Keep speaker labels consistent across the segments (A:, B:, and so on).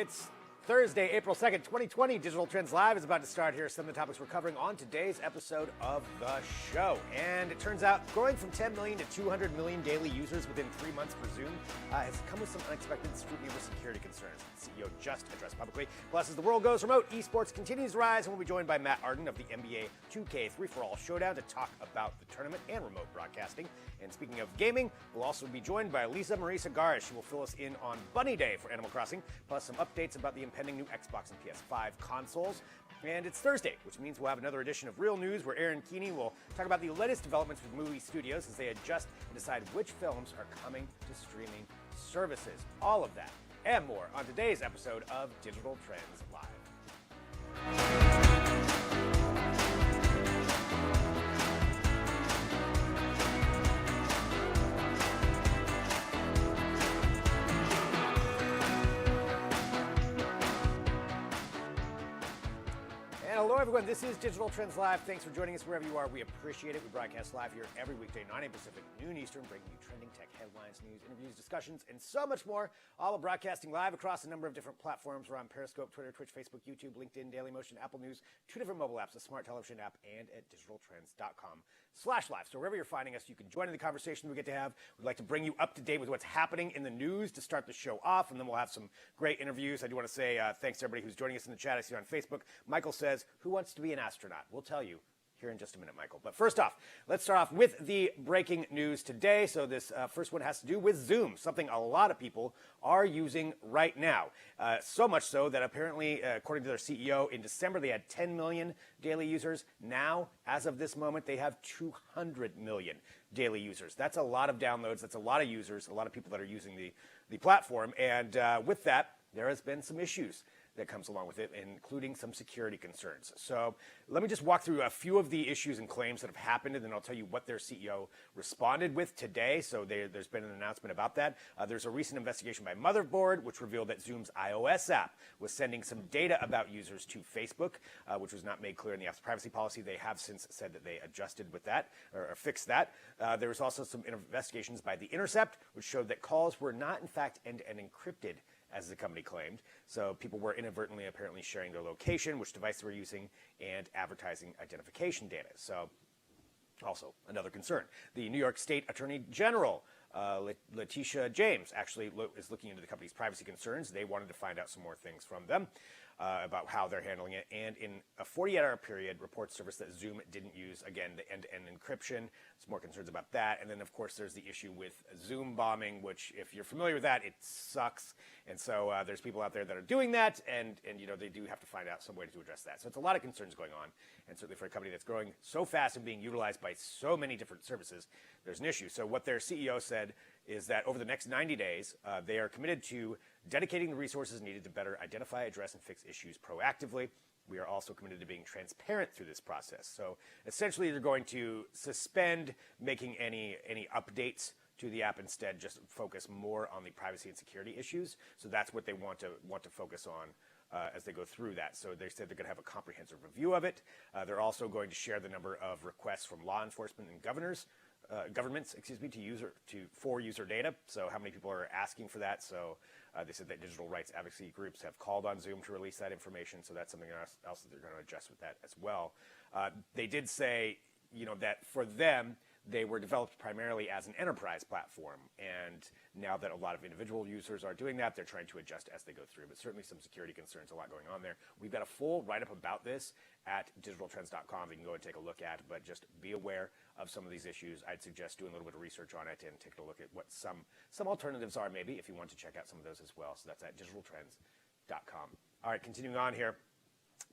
A: It's Thursday, April 2nd, 2020. Digital Trends Live is about to start. Here are some of the topics we're covering on today's episode of the show. And it turns out growing from 10 million to 200 million daily users within 3 months for Zoom has come with some unexpected scrutiny over security concerns. The CEO just addressed publicly. Plus, as the world goes remote, esports continues to rise, and we'll be joined by Matt Arden of the NBA 2K 3-for-All Showdown to talk about the tournament and remote broadcasting. And speaking of gaming, we'll also be joined by Lisa Marie Sagarish, who will fill us in on Bunny Day for Animal Crossing, plus some updates about the impending new Xbox and PS5 consoles. And it's Thursday, which means we'll have another edition of Real News, where Aaron Keeney will talk about the latest developments with movie studios as they adjust and decide which films are coming to streaming services. All of that and more on today's episode of Digital Trends Live. Hello, everyone. This is Digital Trends Live. Thanks for joining us wherever you are. We appreciate it. We broadcast live here every weekday, 9 a.m. Pacific, noon Eastern, bringing you trending tech headlines, news, interviews, discussions, and so much more. All of broadcasting live across a number of different platforms. We're on Periscope, Twitter, Twitch, Facebook, YouTube, LinkedIn, Dailymotion, Apple News, 2 different mobile apps, a smart television app, and at digitaltrends.com/live. So wherever you're finding us, you can join in the conversation we get to have. We'd like to bring you up to date with what's happening in the news to start the show off, and then we'll have some great interviews. I do want to say thanks to everybody who's joining us in the chat. I see you on Facebook. Michael says, who wants to be an astronaut? We'll tell you here in just a minute, Michael. But first off, let's start off with the breaking news today. So this first one has to do with Zoom, something a lot of people are using right now. So much so that apparently, according to their CEO, in December they had 10 million daily users. Now, as of this moment, they have 200 million daily users. That's a lot of downloads. That's a lot of users, a lot of people that are using the platform. And with that, there has been some issues that comes along with it, including some security concerns. So let me just walk through a few of the issues and claims that have happened, and then I'll tell you what their CEO responded with today. So there's been an announcement about that. There's a recent investigation by Motherboard, which revealed that Zoom's iOS app was sending some data about users to Facebook, which was not made clear in the app's privacy policy. They have since said that they adjusted with that, or fixed that. There was also some investigations by The Intercept, which showed that calls were not, in fact, end-to-end encrypted, as the company claimed. So people were inadvertently apparently sharing their location, which device they were using, and advertising identification data. So also another concern. The New York State Attorney General, Letitia James, actually is looking into the company's privacy concerns. They wanted to find out some more things from them about how they're handling it. And in a 48-hour period, reports surfaced that Zoom didn't use, again, the end-to-end encryption. There's more concerns about that. And then, of course, there's the issue with Zoom bombing, which, if you're familiar with that, it sucks. And so there's people out there that are doing that, and you know, they do have to find out some way to address that. So it's a lot of concerns going on. And certainly for a company that's growing so fast and being utilized by so many different services, there's an issue. So what their CEO said is that over the next 90 days, they are committed to dedicating the resources needed to better identify, address, and fix issues proactively. We are also committed to being transparent through this process. So essentially, they're going to suspend making any updates to the app, instead just focus more on the privacy and security issues. So that's what they want to focus on as they go through that. So they said they're going to have a comprehensive review of it. They're also going to share the number of requests from law enforcement and governments, for user data. So how many people are asking for that? So they said that digital rights advocacy groups have called on Zoom to release that information. So that's something else that they're going to adjust with that as well. They did say, you know, that for them, they were developed primarily as an enterprise platform. And now that a lot of individual users are doing that, they're trying to adjust as they go through. But certainly some security concerns, a lot going on there. We've got a full write-up about this at digitaltrends.com that you can go and take a look at. But just be aware of some of these issues. I'd suggest doing a little bit of research on it and taking a look at what some alternatives are, maybe, if you want to check out some of those as well. So that's at digitaltrends.com. All right, continuing on here.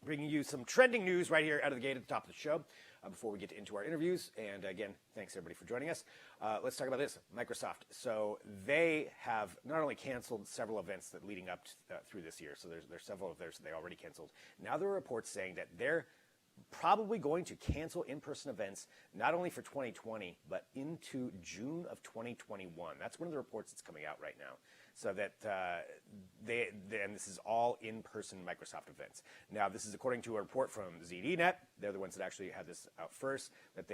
A: Bringing you some trending news right here out of the gate at the top of the show before we get into our interviews. And again, thanks everybody for joining us. Let's talk about this. Microsoft. So they have not only canceled several events that leading up through this year. So there's several of theirs that they already canceled. Now there are reports saying that they're probably going to cancel in-person events not only for 2020 but into June of 2021. That's one of the reports that's coming out right now. So that and this is all in-person Microsoft events. Now, this is according to a report from ZDNet. They're the ones that actually had this out first, that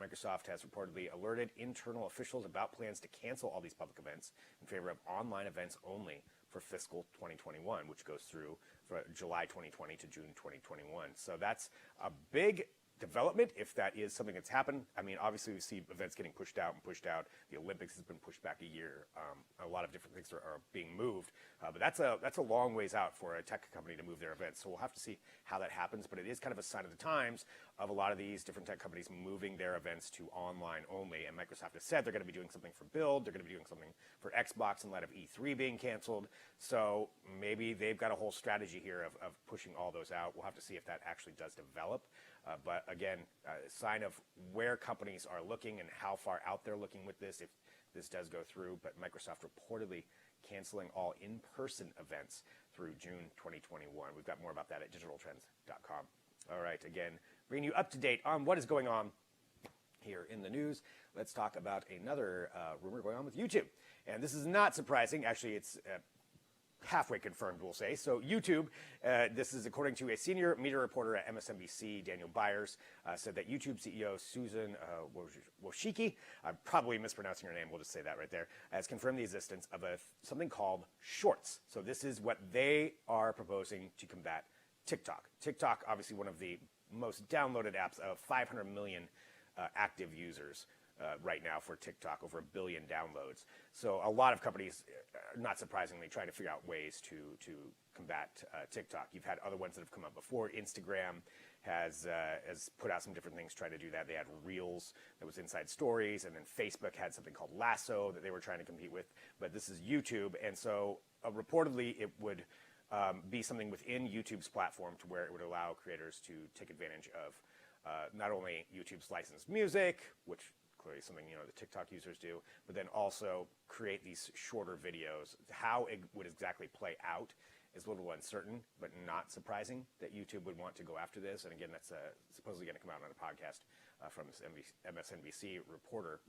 A: Microsoft has reportedly alerted internal officials about plans to cancel all these public events in favor of online events only for fiscal 2021, which goes through from July 2020 to June 2021. So that's a big development, if that is something that's happened. I mean, obviously we see events getting pushed out and pushed out. The Olympics has been pushed back a year. A lot of different things are being moved, but that's a long ways out for a tech company to move their events. So we'll have to see how that happens. But it is kind of a sign of the times of a lot of these different tech companies moving their events to online only. And Microsoft has said they're going to be doing something for Build. They're going to be doing something for Xbox in light of E3 being canceled. So maybe they've got a whole strategy here of pushing all those out. We'll have to see if that actually does develop. But again, a sign of where companies are looking and how far out they're looking with this if this does go through. But Microsoft reportedly canceling all in-person events through June 2021. We've got more about that at digitaltrends.com. All right, again, bringing you up to date on what is going on here in the news. Let's talk about another rumor going on with YouTube. And this is not surprising. Actually, it's halfway confirmed, we'll say. So YouTube, this is according to a senior media reporter at MSNBC, Daniel Byers, said that YouTube CEO Susan Wojcicki, I'm probably mispronouncing her name, we'll just say that right there, has confirmed the existence of something called Shorts. So this is what they are proposing to combat TikTok. TikTok, obviously one of the most downloaded apps of 500 million active users. Right now for TikTok, over 1 billion downloads. So a lot of companies, not surprisingly, trying to figure out ways to combat TikTok. You've had other ones that have come up before. Instagram has put out some different things trying to do that. They had Reels that was inside stories, and then Facebook had something called Lasso that they were trying to compete with. But this is YouTube, and so reportedly it would be something within YouTube's platform to where it would allow creators to take advantage of not only YouTube's licensed music, which something the TikTok users do, but then also create these shorter videos. How it would exactly play out is a little uncertain, but not surprising that YouTube would want to go after this. And again, that's supposedly going to come out on a podcast from this MSNBC reporter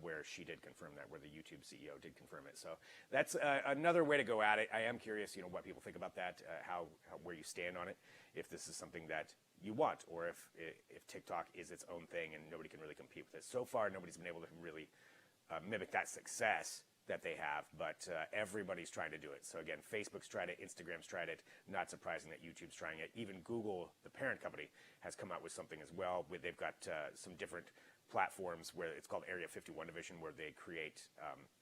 A: where she did confirm that, where the YouTube CEO did confirm it. So that's another way to go at it. I am curious, what people think about that, where you stand on it, if this is something that you want, or if TikTok is its own thing and nobody can really compete with it. So far, nobody's been able to really mimic that success that they have, but everybody's trying to do it. So again, Facebook's tried it, Instagram's tried it. Not surprising that YouTube's trying it. Even Google, the parent company, has come out with something as well. They've got some different platforms where it's called Area 51 Division, where they create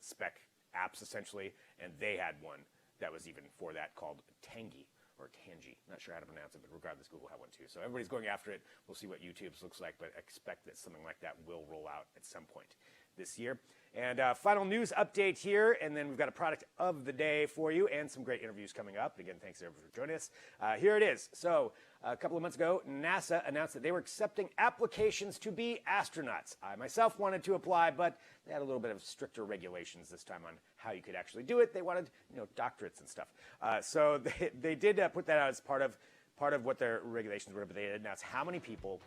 A: spec apps essentially, and they had one that was even for that called Tangy. Or Tangy, not sure how to pronounce it, but regardless, Google had one too. So everybody's going after it. We'll see what YouTube's looks like, but expect that something like that will roll out at some point this year. And final news update here, and then we've got a product of the day for you and some great interviews coming up. Again, thanks everyone for joining us. Here it is. So a couple of months ago, NASA announced that they were accepting applications to be astronauts. I myself wanted to apply, but they had a little bit of stricter regulations this time on how you could actually do it. They wanted, doctorates and stuff. So they did put that out as part of what their regulations were, but they did announce how many people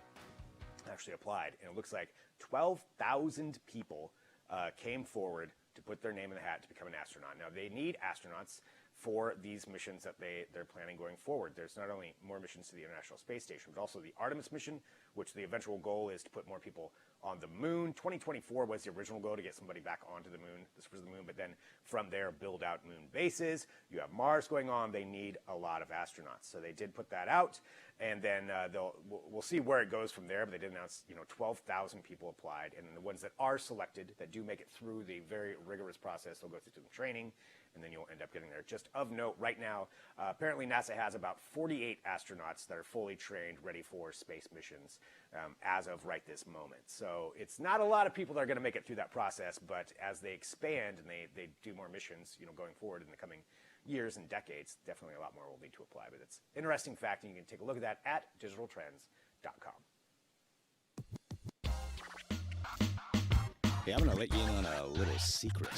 A: actually applied, and it looks like 12,000 people came forward to put their name in the hat to become an astronaut. Now, they need astronauts for these missions that they're planning going forward. There's not only more missions to the International Space Station, but also the Artemis mission, which the eventual goal is to put more people on the moon. 2024 was the original goal, to get somebody back onto the moon. This was the moon, but then from there, build out moon bases. You have Mars going on. They need a lot of astronauts. So they did put that out, and then we'll see where it goes from there. But they did announce, 12,000 people applied, and then the ones that are selected, that do make it through the very rigorous process, they'll go through the training, and then you'll end up getting there. Just of note, right now, apparently NASA has about 48 astronauts that are fully trained, ready for space missions as of right this moment. So it's not a lot of people that are going to make it through that process, but as they expand and they do more missions, going forward in the coming years and decades, definitely a lot more will need to apply. But it's an interesting fact, and you can take a look at that at digitaltrends.com.
B: Hey, I'm going to let you in on a little secret.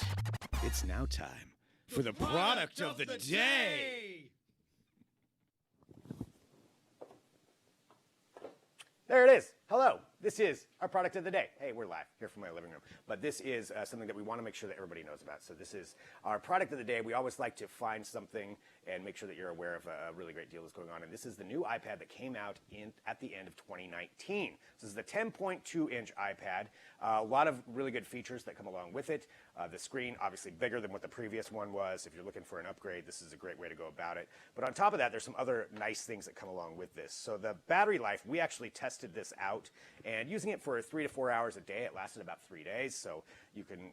B: It's now time for the product of the day.
A: There it is. Hello, this is our product of the day. Hey, we're live here from my living room, but this is something that we want to make sure that everybody knows about. So this is our product of the day. We always like to find something and make sure that you're aware of a really great deal that's going on. And this is the new iPad that came out at the end of 2019. This is the 10.2-inch iPad. A lot of really good features that come along with it. The screen, obviously bigger than what the previous one was. If you're looking for an upgrade, this is a great way to go about it. But on top of that, there's some other nice things that come along with this. So the battery life, we actually tested this out, and using it for 3 to 4 hours a day, it lasted about 3 days. So you can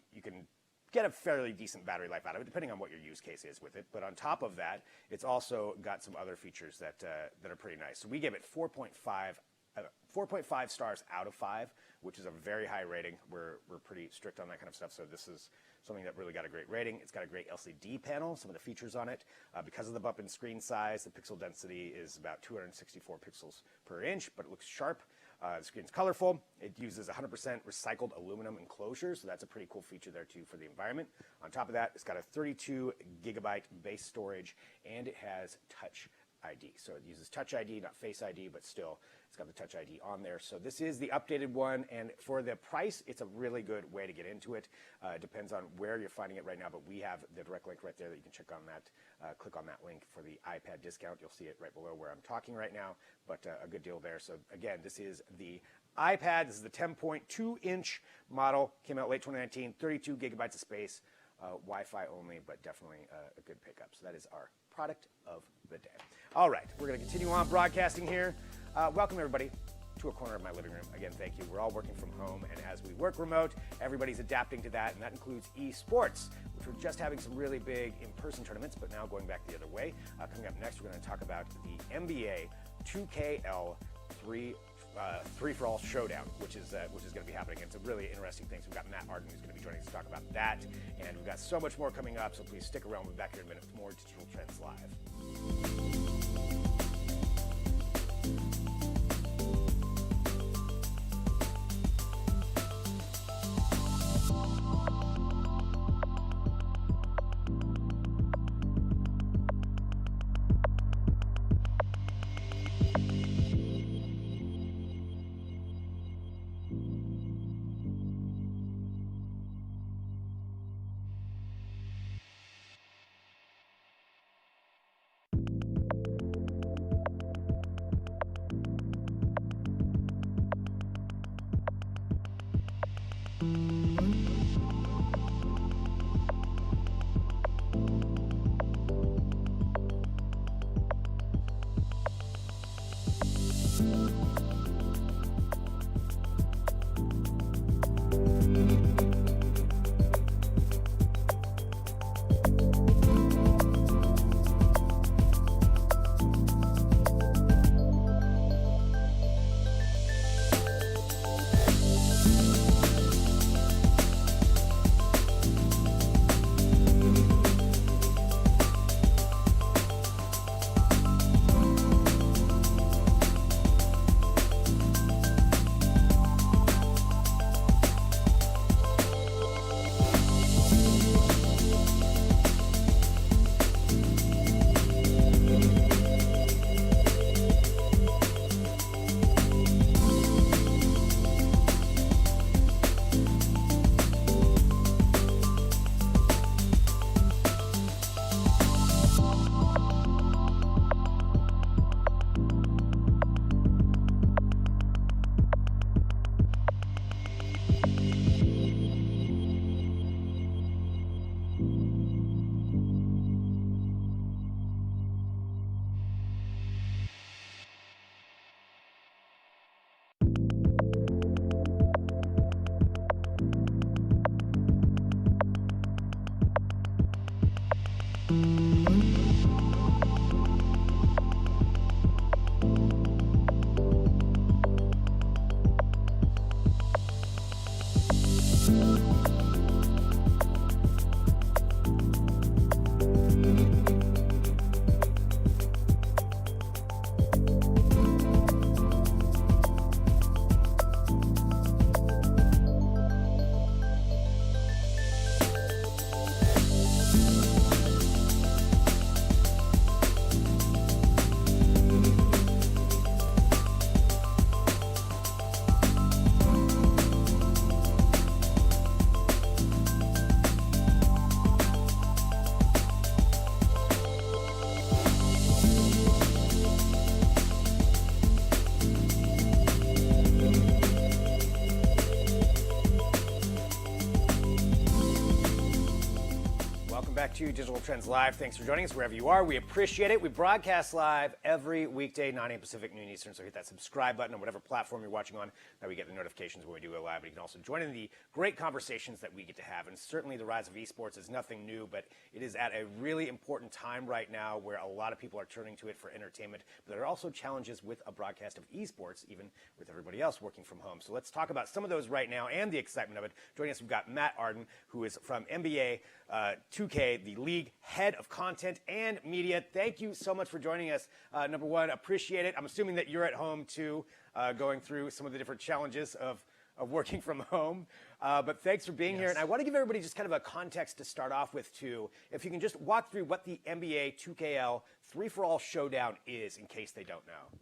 A: get a fairly decent battery life out of it, depending on what your use case is with it. But on top of that, it's also got some other features that are pretty nice. So we gave it 4.5 stars out of 5, which is a very high rating. We're pretty strict on that kind of stuff, so this is something that really got a great rating. It's got a great LCD panel, some of the features on it. Because of the bump in screen size, the pixel density is about 264 pixels per inch, but it looks sharp. The screen's colorful. It uses 100% recycled aluminum enclosure, so that's a pretty cool feature there too for the environment. On top of that, it's got a 32 gigabyte base storage, and it has Touch ID. So it uses Touch ID, not Face ID, but still it's got the Touch ID on there. So this is the updated one, and for the price, it's a really good way to get into it. It depends on where you're finding it right now, but we have the direct link right there that you can check on that. Click on that link for the iPad discount. You'll see it right below where I'm talking right now, but a good deal there. So again, this is the iPad. This is the 10.2-inch model. Came out late 2019, 32 gigabytes of space. Wi-Fi only, but definitely a good pickup. So that is our product of the day. All right, we're going to continue on broadcasting here. Welcome, everybody, to a corner of my living room. Again, thank you. We're all working from home, and as we work remote, everybody's adapting to that, and that includes esports, which we're just having some really big in-person tournaments, but now going back the other way. Coming up next, we're going to talk about the NBA 2KL 3-for-all showdown, which is going to be happening. It's a really interesting thing. So we've got Matt Arden who's going to be joining us to talk about that, and we've got so much more coming up. So please stick around. We'll be back here in a minute with more Digital Trends Live. to Digital Trends Live. Thanks for joining us wherever you are. We appreciate it. We broadcast live every weekday, 9 a.m. Pacific, noon Eastern. So hit that subscribe button on whatever platform you're watching on. That we get the notifications when we do go live. But you can also join in the great conversations that we get to have. And certainly the rise of esports is nothing new, but it is at a really important time right now where a lot of people are turning to it for entertainment. But there are also challenges with a broadcast of esports, even with everybody else working from home. So let's talk about some of those right now and the excitement of it. Joining us, we've got Matt Arden, who is from NBA 2K, the league head of content and media. Thank you so much for joining us. Number one, appreciate it. I'm assuming that you're at home too, going through some of the different challenges of working from home. But thanks for being here. And I want to give everybody just kind of a context to start off with too. If you can just walk through what the NBA 2KL 3-for-All Showdown is in case they don't know.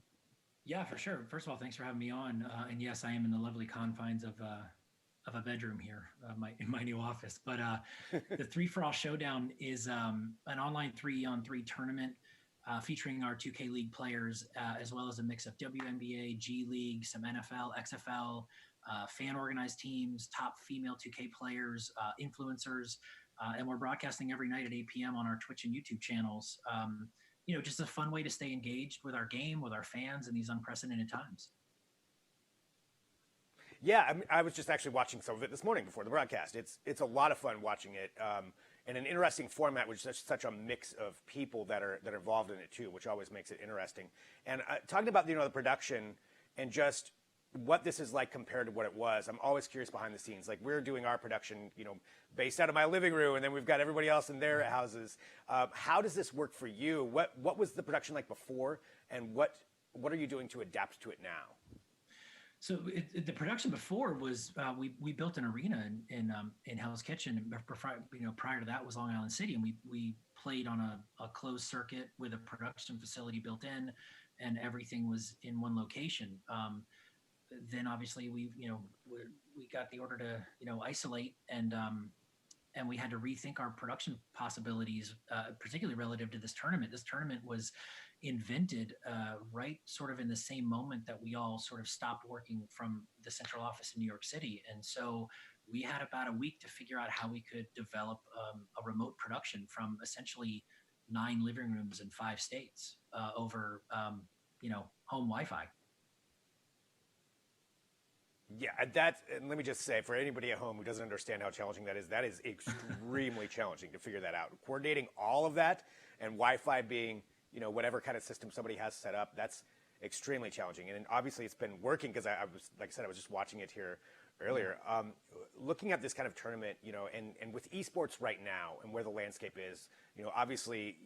C: Yeah, for sure. First of all, thanks for having me on. And yes, I am in the lovely confines of a bedroom here, in my new office. But the 3-for-All Showdown is an online 3-on-3 tournament featuring our 2K League players, as well as a mix of WNBA, G League, some NFL, XFL, fan-organized teams, top female 2K players, influencers, and we're broadcasting every night at 8 p.m. on our Twitch and YouTube channels. Just a fun way to stay engaged with our game, with our fans in these unprecedented times.
A: Yeah, I was just actually watching some of it this morning before the broadcast. It's a lot of fun watching it, and an interesting format with such a mix of people that are involved in it too, which always makes it interesting. And talking about the production and just what this is like compared to what it was, I'm always curious behind the scenes. Like we're doing our production, based out of my living room, and then we've got everybody else in their houses. How does this work for you? What was the production like before, and what are you doing to adapt to it now?
C: So the production before was we built an arena in Hell's Kitchen. Prior to that was Long Island City, and we played on a closed circuit with a production facility built in, and everything was in one location. Then obviously we got the order to isolate, and we had to rethink our production possibilities, particularly relative to this tournament. This tournament was invented right sort of in the same moment that we all sort of stopped working from the central office in New York City. And so we had about a week to figure out how we could develop a remote production from essentially 9 living rooms in 5 states over, home Wi-Fi.
A: Yeah, and let me just say, for anybody at home who doesn't understand how challenging that is extremely challenging to figure that out. Coordinating all of that and Wi-Fi being, whatever kind of system somebody has set up, that's extremely challenging. And obviously it's been working because I was, like I said, I was just watching it here earlier. Looking at this kind of tournament, and with esports right now and where the landscape is, obviously,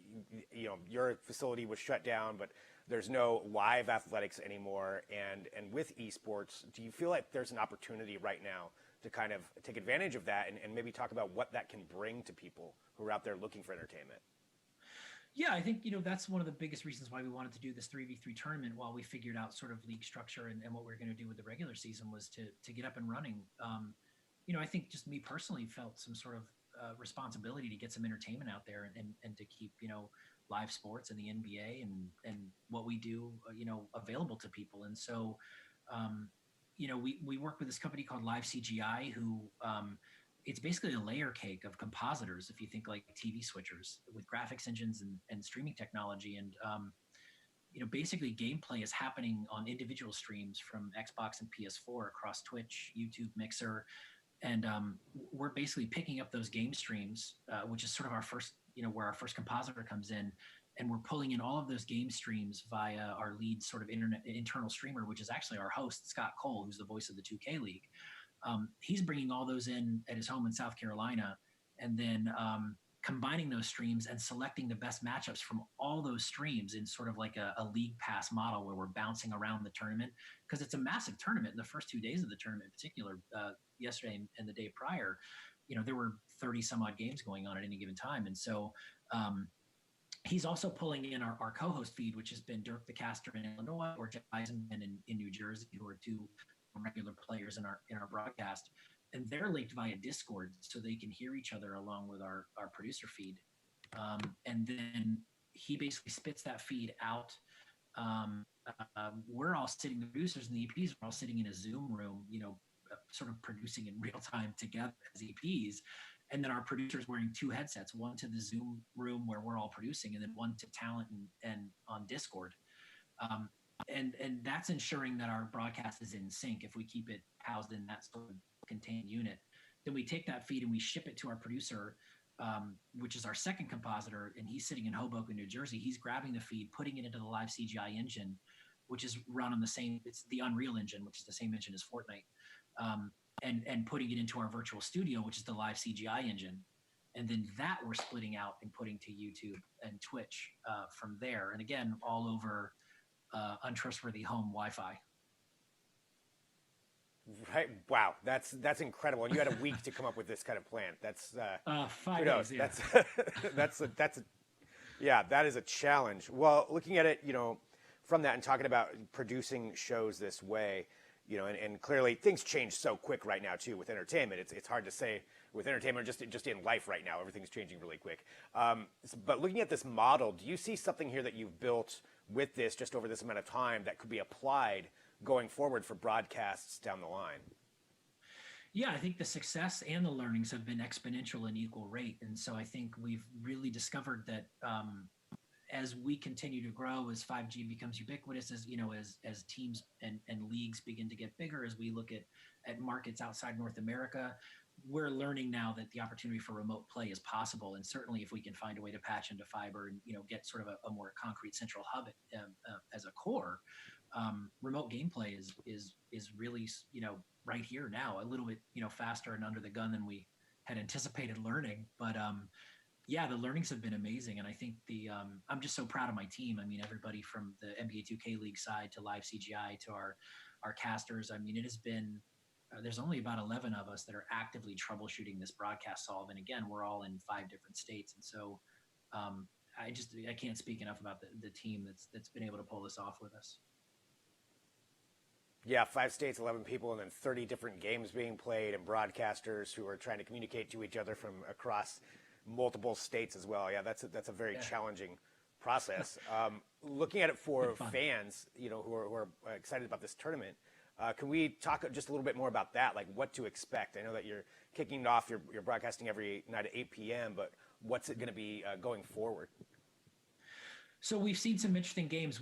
A: your facility was shut down, but there's no live athletics anymore. And with esports, do you feel like there's an opportunity right now to kind of take advantage of that and maybe talk about what that can bring to people who are out there looking for entertainment?
C: Yeah, I think, that's one of the biggest reasons why we wanted to do this 3v3 tournament while we figured out sort of league structure and what we were going to do with the regular season was to get up and running. I think just me personally felt some sort of responsibility to get some entertainment out there and to keep, live sports and the NBA and what we do, available to people. And so, we work with this company called Live CGI who, it's basically a layer cake of compositors, if you think like TV switchers with graphics engines and streaming technology. And, basically gameplay is happening on individual streams from Xbox and PS4 across Twitch, YouTube, Mixer. And we're basically picking up those game streams, which is sort of our first, where our first compositor comes in. And we're pulling in all of those game streams via our lead sort of internal streamer, which is actually our host, Scott Cole, who's the voice of the 2K League. He's bringing all those in at his home in South Carolina, and then combining those streams and selecting the best matchups from all those streams in sort of like a league pass model where we're bouncing around the tournament, because it's a massive tournament. In the first 2 days of the tournament in particular, yesterday and the day prior, there were 30 some odd games going on at any given time. And so he's also pulling in our co-host feed, which has been Dirk the Caster in Illinois or Jeff Eisenman in New Jersey, who are 2 regular players in our broadcast, and they're linked via Discord so they can hear each other along with our producer feed. And then he basically spits that feed out. We're all sitting, the producers and the EPs are all sitting in a Zoom room, sort of producing in real time together as EPs. and then our producers wearing 2 headsets, one to the Zoom room where we're all producing, and then one to talent and on Discord. Um, and that's ensuring that our broadcast is in sync. If we keep it housed in that sort of contained unit, then we take that feed and we ship it to our producer, which is our second compositor, and he's sitting in Hoboken, New Jersey. He's grabbing the feed, putting it into the live CGI engine, which is run on it's the Unreal Engine, which is the same engine as Fortnite, and putting it into our virtual studio, which is the live CGI engine. And then that we're splitting out and putting to YouTube and Twitch from there. And again, all over untrustworthy home Wi-Fi.
A: Right. Wow. That's incredible. And you had a week to come up with this kind of plan. That's
C: 5 days. Yeah.
A: Yeah, that is a challenge. Well, looking at it, from that and talking about producing shows this way, and clearly things change so quick right now too with entertainment. It's hard to say with entertainment, just in life right now, everything's changing really quick. But looking at this model, do you see something here that you've built with this just over this amount of time that could be applied going forward for broadcasts down the line?
C: Yeah, I think the success and the learnings have been exponential in equal rate. And so I think we've really discovered that as we continue to grow, as 5G becomes ubiquitous, as teams and leagues begin to get bigger, as we look at markets outside North America, we're learning now that the opportunity for remote play is possible. And certainly if we can find a way to patch into fiber and, get sort of a more concrete central hub as a core, remote gameplay is really, right here now, a little bit, faster and under the gun than we had anticipated learning. But yeah, the learnings have been amazing. And I think I'm just so proud of my team. I mean, everybody from the NBA 2K League side to live CGI to our casters. I mean, it has been, there's only about 11 of us that are actively troubleshooting this broadcast solve. And again, we're all in 5 different states. And so I can't speak enough about the team that's been able to pull this off with us.
A: Yeah, 5 states, 11 people, and then 30 different games being played, and broadcasters who are trying to communicate to each other from across multiple states as well. Yeah, that's a very challenging process. Looking at it for fans, who are excited about this tournament, can we talk just a little bit more about that, like what to expect? I know that you're kicking off, you're broadcasting every night at 8 p.m., but what's it going to be going forward?
C: So we've seen some interesting games.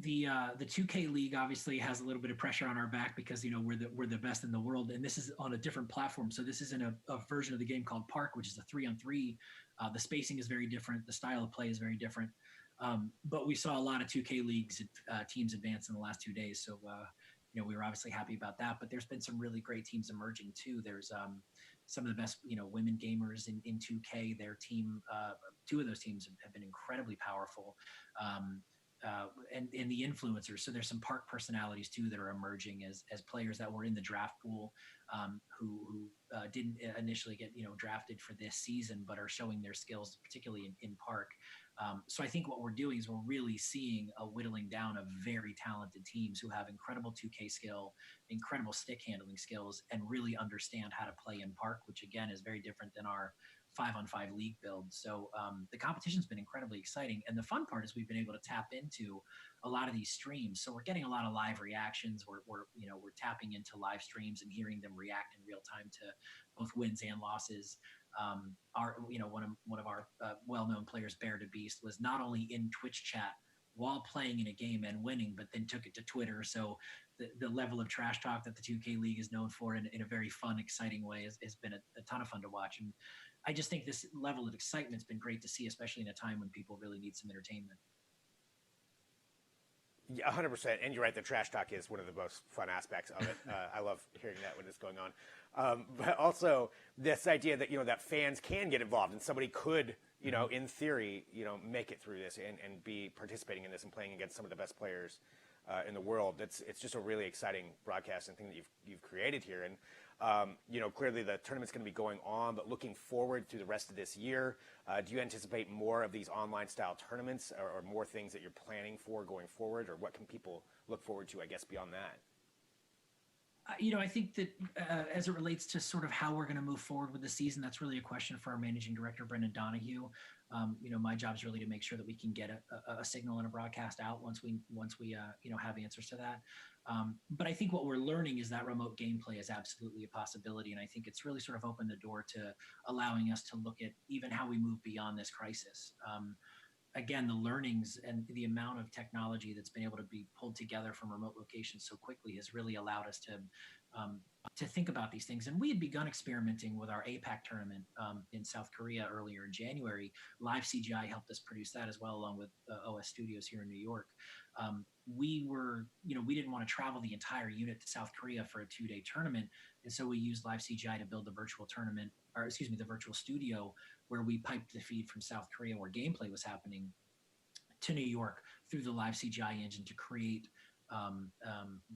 C: The 2K League obviously has a little bit of pressure on our back because we're the best in the world, and this is on a different platform. So this isn't a version of the game called Park, which is a 3-on-3. The spacing is very different. The style of play is very different. But we saw a lot of 2K Leagues teams advance in the last 2 days. So we were obviously happy about that. But there's been some really great teams emerging too. There's some of the best women gamers in 2K. Their team, 2 of those teams have been incredibly powerful. And the influencers. So there's some Park personalities too that are emerging as players that were in the draft pool, who didn't initially get drafted for this season, but are showing their skills, particularly in Park. So I think what we're doing is we're really seeing a whittling down of very talented teams who have incredible 2K skill, incredible stick handling skills, and really understand how to play in Park, which again is very different than our 5-on-5 league build. So the competition's been incredibly exciting. And the fun part is we've been able to tap into a lot of these streams. So we're getting a lot of live reactions. We're tapping into live streams and hearing them react in real time to both wins and losses. One of our well-known players, Bear to Beast, was not only in Twitch chat while playing in a game and winning, but then took it to Twitter. So the level of trash talk that the 2K League is known for in a very fun, exciting way has been a ton of fun to watch. And I just think this level of excitement's been great to see, especially in a time when people really need some entertainment.
A: Yeah, 100%. And you're right, the trash talk is one of the most fun aspects of it. I love hearing that when it's going on. But also this idea that, that fans can get involved and somebody could, in theory, make it through this and be participating in this and playing against some of the best players in the world. It's just a really exciting broadcast and thing that you've created here. And, clearly the tournament's going to be going on, but looking forward through the rest of this year, do you anticipate more of these online style tournaments or more things that you're planning for going forward, or what can people look forward to, I guess, beyond that?
C: I think that as it relates to sort of how we're going to move forward with the season, that's really a question for our managing director, Brendan Donahue. My job is really to make sure that we can get a signal and a broadcast out once we have answers to that. But I think what we're learning is that remote gameplay is absolutely a possibility. And I think it's really sort of opened the door to allowing us to look at even how we move beyond this crisis. Again, the learnings and the amount of technology that's been able to be pulled together from remote locations so quickly has really allowed us to think about these things. And we had begun experimenting with our APAC tournament in South Korea earlier in January. Live CGI helped us produce that as well, along with OS Studios here in New York. We didn't want to travel the entire unit to South Korea for a 2-day tournament. And so we used Live CGI to build the virtual tournament, or excuse me, the virtual studio, where we piped the feed from South Korea, where gameplay was happening, to New York through the Live CGI engine to create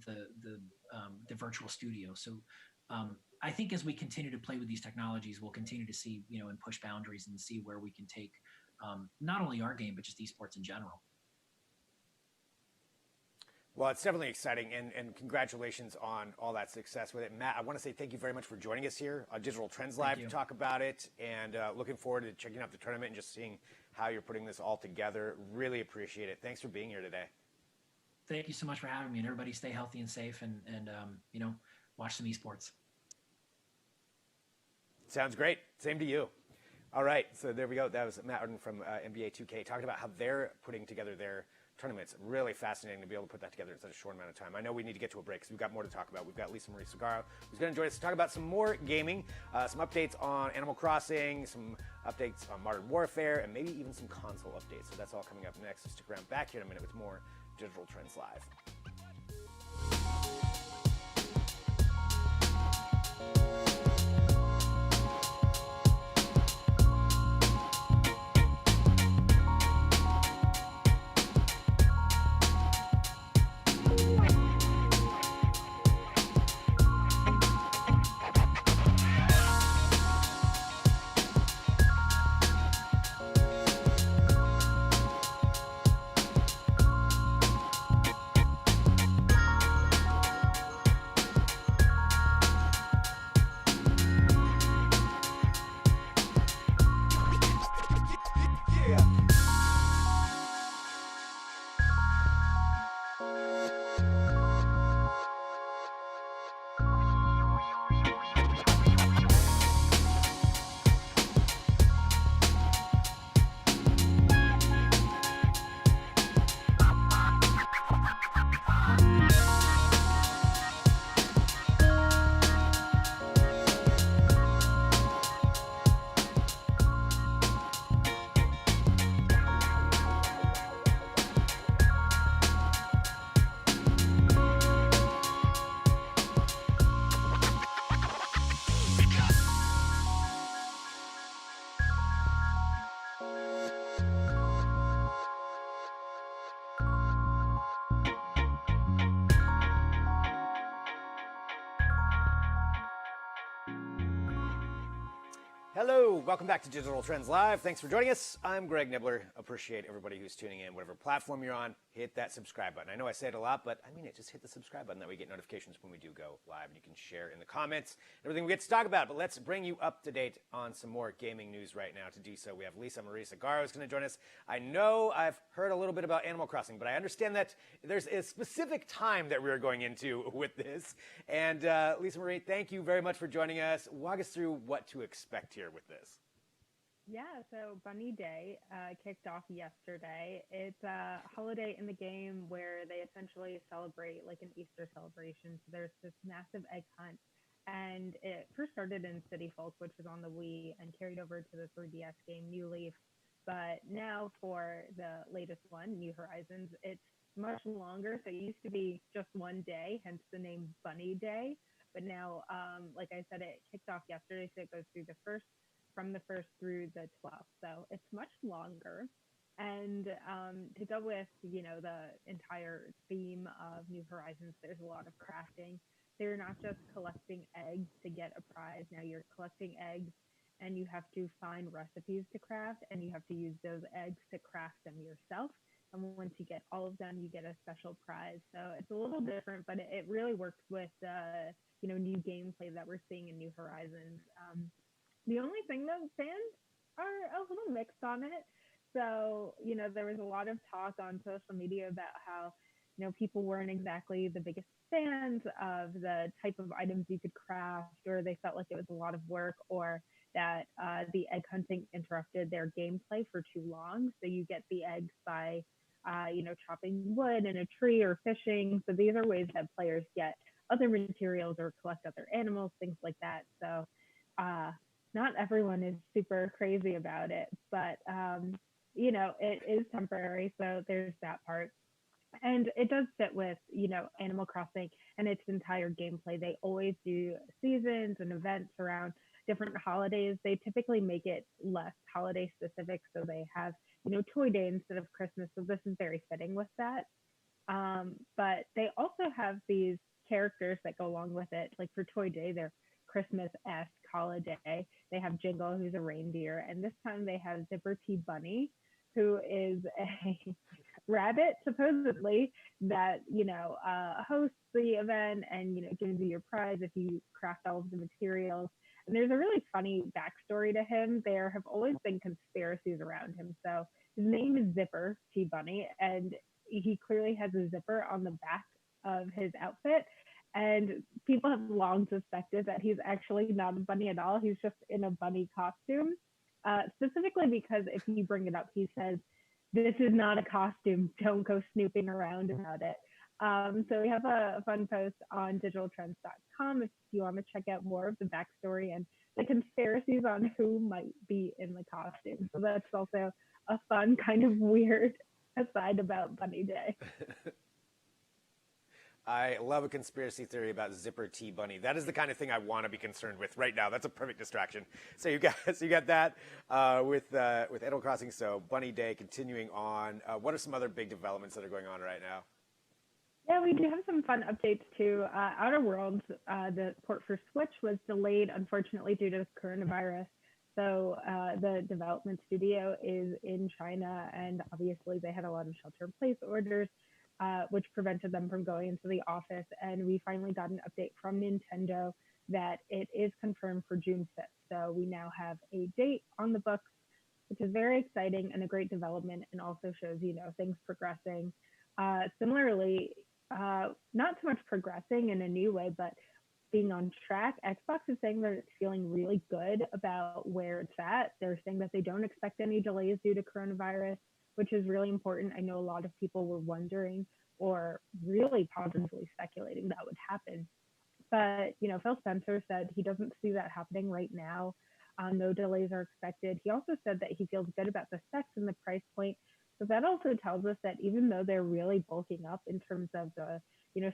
C: the virtual studio. So I think as we continue to play with these technologies, we'll continue to see, and push boundaries and see where we can take not only our game, but just esports in general.
A: Well, it's definitely exciting, and congratulations on all that success with it. Matt, I want to say thank you very much for joining us here on Digital Trends Live to talk about it, and looking forward to checking out the tournament and just seeing how you're putting this all together. Really appreciate it. Thanks for being here today.
C: Thank you so much for having me, and everybody stay healthy and safe, and watch some esports.
A: Sounds great. Same to you. All right, so there we go. That was Matt Arden from NBA 2K talking about how they're putting together their tournaments. Really fascinating to be able to put that together in such a short amount of time. I know we need to get to a break because we've got more to talk about. We've got Lisa Marie Sagaro, who's going to join us to talk about some more gaming, some updates on Animal Crossing, some updates on Modern Warfare, and maybe even some console updates. So that's all coming up next. So stick around back here in a minute with more Digital Trends Live. Hello, welcome back to Digital Trends Live. Thanks for joining us. I'm Greg Nibbler. Appreciate everybody who's tuning in. Whatever platform you're on, hit that subscribe button. I know I say it a lot, but I mean it. Just hit the subscribe button. That way you get notifications when we do go live, and you can share in the comments everything we get to talk about. But let's bring you up to date on some more gaming news right now. To do so, we have Lisa Marie Sagaro is going to join us. I know I've heard a little bit about Animal Crossing, but I understand that there's a specific time that we're going into with this. And Lisa Marie, thank you very much for joining us. Walk us through what to expect here with this.
D: Yeah, so Bunny Day kicked off yesterday. It's a holiday in the game where they essentially celebrate like an Easter celebration. So there's this massive egg hunt, and it first started in City Folk, which was on the Wii, and carried over to the 3DS game New Leaf. But now for the latest one, New Horizons, it's much longer. So it used to be just one day, hence the name Bunny Day. But now, like I said, it kicked off yesterday, so it goes through from the 1st through the 12th. So it's much longer. And to go with, the entire theme of New Horizons, there's a lot of crafting. So you're not just collecting eggs to get a prize. Now you're collecting eggs and you have to find recipes to craft, and you have to use those eggs to craft them yourself. And once you get all of them, you get a special prize. So it's a little different, but it really works with, new gameplay that we're seeing in New Horizons. The only thing though, fans are a little mixed on it. So, there was a lot of talk on social media about how, people weren't exactly the biggest fans of the type of items you could craft, or they felt like it was a lot of work, or that the egg hunting interrupted their gameplay for too long. So you get the eggs by, chopping wood in a tree or fishing. So these are ways that players get other materials or collect other animals, things like that. So not everyone is super crazy about it, but it is temporary. So there's that part. And it does fit with, Animal Crossing and its entire gameplay. They always do seasons and events around different holidays. They typically make it less holiday specific. So they have, Toy Day instead of Christmas. So this is very fitting with that. But they also have these characters that go along with it. Like for Toy Day, they're Christmas-esque holiday. They have Jingle, who's a reindeer, and this time they have Zipper T Bunny, who is a rabbit, supposedly, that hosts the event and gives you your prize if you craft all of the materials. And there's a really funny backstory to him. There have always been conspiracies around him. So his name is Zipper T Bunny, and he clearly has a zipper on the back of his outfit. And people have long suspected that he's actually not a bunny at all. He's just in a bunny costume, specifically because if you bring it up, he says, "This is not a costume. Don't go snooping around about it." So we have a fun post on digitaltrends.com if you want to check out more of the backstory and the conspiracies on who might be in the costume. So that's also a fun kind of weird aside about Bunny Day.
A: I love a conspiracy theory about Zipper T Bunny. That is the kind of thing I want to be concerned with right now. That's a perfect distraction. So you got that with Animal Crossing. So Bunny Day continuing on. What are some other big developments that are going on right now?
D: Yeah, we do have some fun updates too. Outer Worlds, the port for Switch was delayed, unfortunately, due to coronavirus. So the development studio is in China, and obviously they had a lot of shelter-in-place orders, which prevented them from going into the office. And we finally got an update from Nintendo that it is confirmed for June 5th. So we now have a date on the books, which is very exciting and a great development, and also shows, things progressing. Similarly, not so much progressing in a new way, but being on track. Xbox is saying that it's feeling really good about where it's at. They're saying that they don't expect any delays due to coronavirus, which is really important. I know a lot of people were wondering or really positively speculating that would happen. But, Phil Spencer said he doesn't see that happening right now. No delays are expected. He also said that he feels good about the specs and the price point. So that also tells us that even though they're really bulking up in terms of the,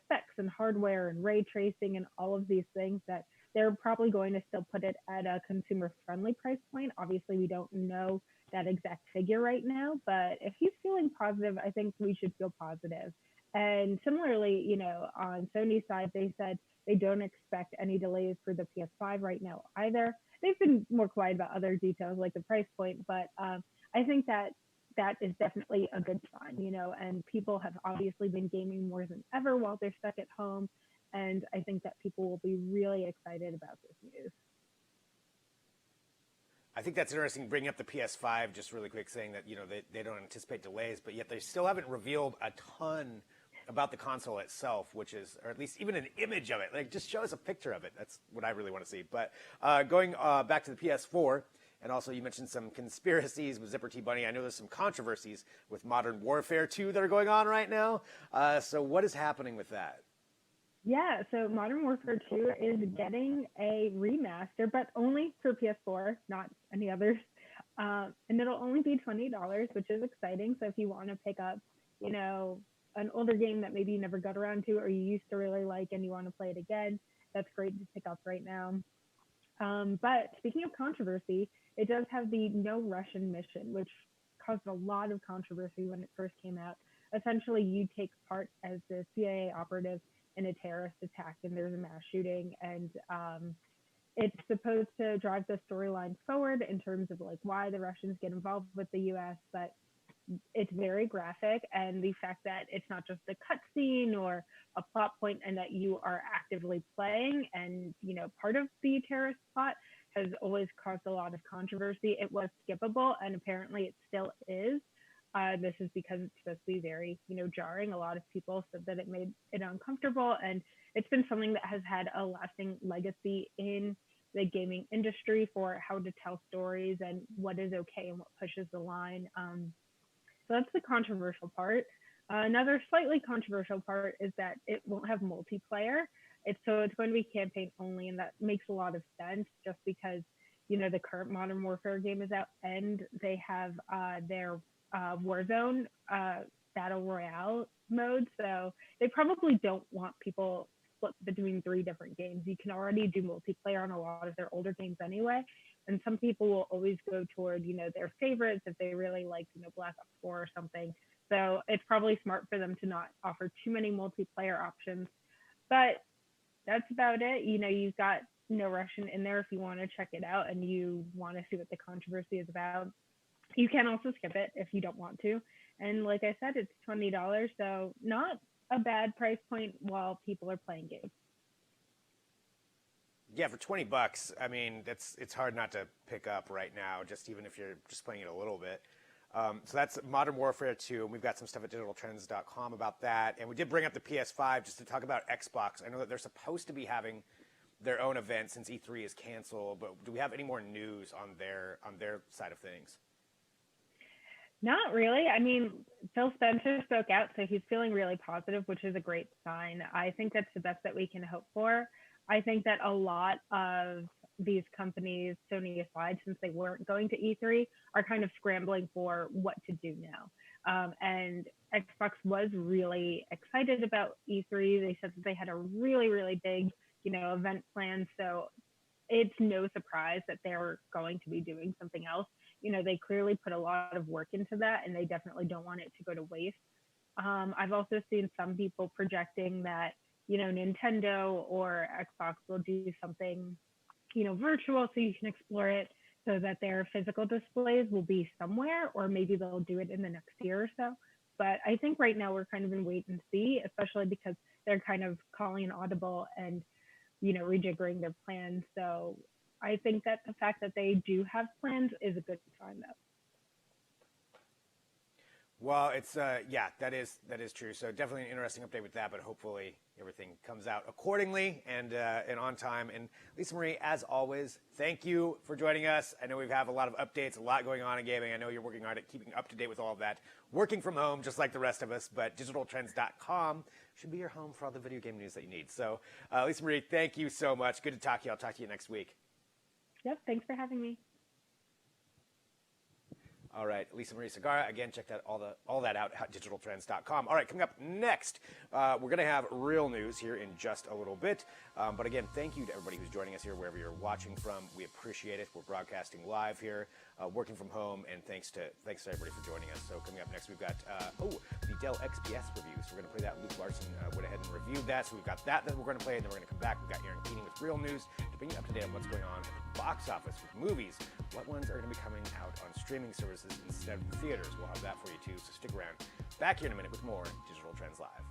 D: specs and hardware and ray tracing and all of these things, that they're probably going to still put it at a consumer-friendly price point. Obviously, we don't know that exact figure right now, but if he's feeling positive, I think we should feel positive. And similarly, on Sony's side, they said they don't expect any delays for the PS5 right now either. They've been more quiet about other details like the price point, but I think that is definitely a good sign, and people have obviously been gaming more than ever while they're stuck at home. And I think that people will be really excited about this news.
A: I think that's interesting, bringing up the PS5 just really quick, saying that, they don't anticipate delays, but yet they still haven't revealed a ton about the console itself, which is, or at least even an image of it. Like, just show us a picture of it. That's what I really want to see. But going back to the PS4, and also you mentioned some conspiracies with Zipper T Bunny. I know there's some controversies with Modern Warfare 2 that are going on right now. So what is happening with that?
D: Yeah, so Modern Warfare 2 is getting a remaster, but only for PS4, not any others. And it'll only be $20, which is exciting. So if you want to pick up, an older game that maybe you never got around to or you used to really like and you want to play it again, that's great to pick up right now. But speaking of controversy, it does have the No Russian mission, which caused a lot of controversy when it first came out. Essentially, you take part as the CIA operative in a terrorist attack, and there's a mass shooting, and it's supposed to drive the storyline forward in terms of like why the Russians get involved with the U.S., but it's very graphic, and the fact that it's not just a cutscene or a plot point and that you are actively playing and, part of the terrorist plot has always caused a lot of controversy. It was skippable, and apparently it still is. This is because it's supposed to be very, jarring. A lot of people said that it made it uncomfortable, and it's been something that has had a lasting legacy in the gaming industry for how to tell stories and what is okay and what pushes the line. So that's the controversial part. Another slightly controversial part is that it won't have multiplayer. It's going to be campaign only, and that makes a lot of sense just because the current Modern Warfare game is out, and they have their Warzone Battle Royale mode. So they probably don't want people split between 3 different games. You can already do multiplayer on a lot of their older games anyway. And some people will always go toward, their favorites if they really like, Black Ops 4 or something. So it's probably smart for them to not offer too many multiplayer options. But that's about it. You've got No Russian in there if you want to check it out and you want to see what the controversy is about. You can also skip it if you don't want to. And like I said, it's $20, so not a bad price point while people are playing games.
A: Yeah, for $20, I mean, it's hard not to pick up right now, just even if you're just playing it a little bit. So that's Modern Warfare 2, and we've got some stuff at digitaltrends.com about that. And we did bring up the PS5 just to talk about Xbox. I know that they're supposed to be having their own event since E3 is canceled, but do we have any more news on their side of things?
D: Not really. I mean, Phil Spencer spoke out, so he's feeling really positive, which is a great sign. I think that's the best that we can hope for. I think that a lot of these companies, Sony aside, since they weren't going to E3, are kind of scrambling for what to do now. And Xbox was really excited about E3. They said that they had a really, really big, event plan. So it's no surprise that they're going to be doing something else. They clearly put a lot of work into that, and they definitely don't want it to go to waste. I've also seen some people projecting that, Nintendo or Xbox will do something, virtual so you can explore it, so that their physical displays will be somewhere, or maybe they'll do it in the next year or so. But I think right now we're kind of in wait and see, especially because they're kind of calling an audible and, rejiggering their plans. So I think that the fact that they do have plans is a good sign, though.
A: Well, it's that is true. So definitely an interesting update with that, but hopefully everything comes out accordingly and on time. And Lisa Marie, as always, thank you for joining us. I know we have a lot of updates, a lot going on in gaming. I know you're working hard at keeping up to date with all of that, working from home just like the rest of us. But digitaltrends.com should be your home for all the video game news that you need. So Lisa Marie, thank you so much. Good to talk to you. I'll talk to you next week.
D: Yep, thanks for having me.
A: All right, Lisa Marie Segarra. Again, check that all that out at digitaltrends.com. All right, coming up next, we're going to have real news here in just a little bit. But again, thank you to everybody who's joining us here, wherever you're watching from. We appreciate it. We're broadcasting live here, working from home, and thanks to everybody for joining us. So coming up next, we've got the Dell XPS review. So we're going to play that. Luke Larson went ahead and reviewed that. So we've got that we're going to play, and then we're going to come back. We've got Aaron Keening with real news to bring you up to date on what's going on at the box office with movies. What ones are going to be coming out on streaming services instead of theaters? We'll have that for you too, so stick around. Back here in a minute with more Digital Trends Live.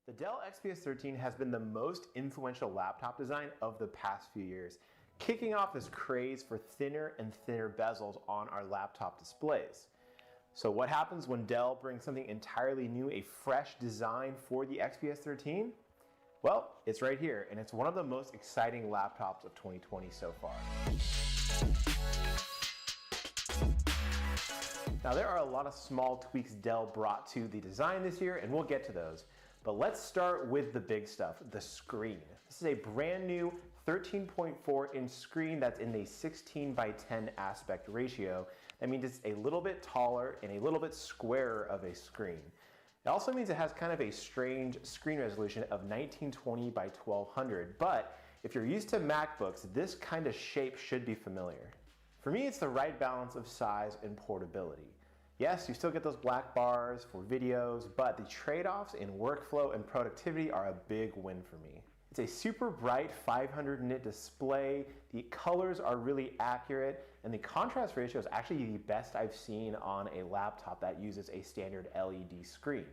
E: The Dell XPS 13 has been the most influential laptop design of the past few years, kicking off this craze for thinner and thinner bezels on our laptop displays. So what happens when Dell brings something entirely new, a fresh design for the XPS 13? Well, it's right here, and it's one of the most exciting laptops of 2020 so far. Now there are a lot of small tweaks Dell brought to the design this year, and we'll get to those. But let's start with the big stuff, the screen. This is a brand new 13.4 inch screen that's in the 16:10 aspect ratio. That means it's a little bit taller and a little bit squarer of a screen. It also means it has kind of a strange screen resolution of 1920 by 1200, but if you're used to MacBooks, this kind of shape should be familiar. For me, it's the right balance of size and portability. Yes, you still get those black bars for videos, but the trade-offs in workflow and productivity are a big win for me. It's a super bright 500 nit display, the colors are really accurate, and the contrast ratio is actually the best I've seen on a laptop that uses a standard LED screen.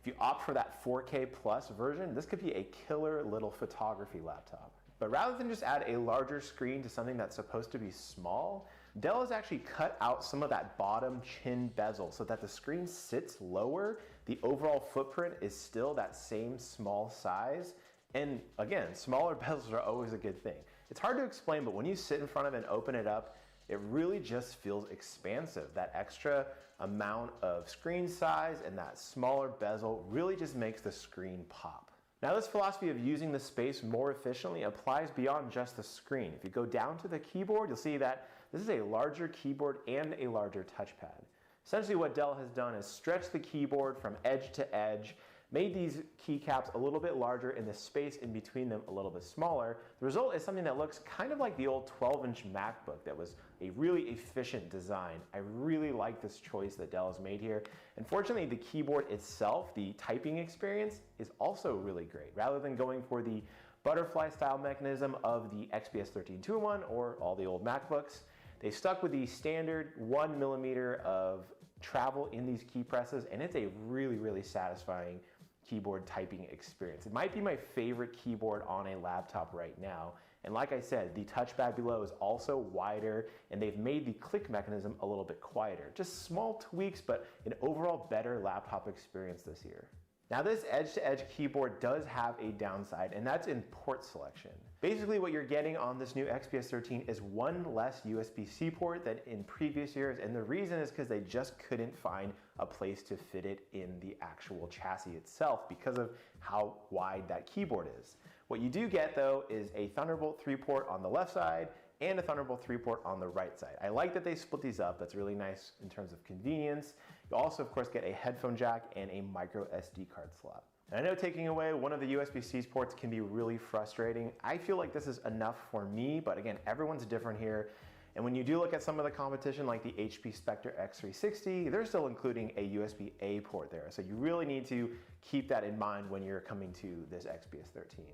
E: If you opt for that 4K plus version, this could be a killer little photography laptop. But rather than just add a larger screen to something that's supposed to be small, Dell has actually cut out some of that bottom chin bezel so that the screen sits lower. The overall footprint is still that same small size. And again, smaller bezels are always a good thing. It's hard to explain, but when you sit in front of it and open it up, it really just feels expansive. That extra amount of screen size and that smaller bezel really just makes the screen pop. Now this philosophy of using the space more efficiently applies beyond just the screen. If you go down to the keyboard, you'll see that this is a larger keyboard and a larger touchpad. Essentially what Dell has done is stretch the keyboard from edge to edge, made these keycaps a little bit larger and the space in between them a little bit smaller. The result is something that looks kind of like the old 12-inch MacBook that was a really efficient design. I really like this choice that Dell has made here. And fortunately, the keyboard itself, the typing experience, is also really great. Rather than going for the butterfly style mechanism of the XPS 13 2-in-1 or all the old MacBooks, they stuck with the standard 1mm of travel in these key presses, and it's a really, really satisfying keyboard typing experience. It might be my favorite keyboard on a laptop right now. And like I said, the touchpad below is also wider, and they've made the click mechanism a little bit quieter. Just small tweaks, but an overall better laptop experience this year. Now this edge-to-edge keyboard does have a downside, and that's in port selection. Basically what you're getting on this new XPS 13 is one less USB-C port than in previous years, and the reason is because they just couldn't find a place to fit it in the actual chassis itself because of how wide that keyboard is. What you do get though is a Thunderbolt 3 port on the left side and a Thunderbolt 3 port on the right side. I like that they split these up. That's really nice in terms of convenience. You also of course get a headphone jack and a micro SD card slot. And I know taking away one of the USB-C ports can be really frustrating. I feel like this is enough for me, but again, everyone's different here. And when you do look at some of the competition like the HP Spectre X360, they're still including a USB-A port there. So you really need to keep that in mind when you're coming to this XPS 13.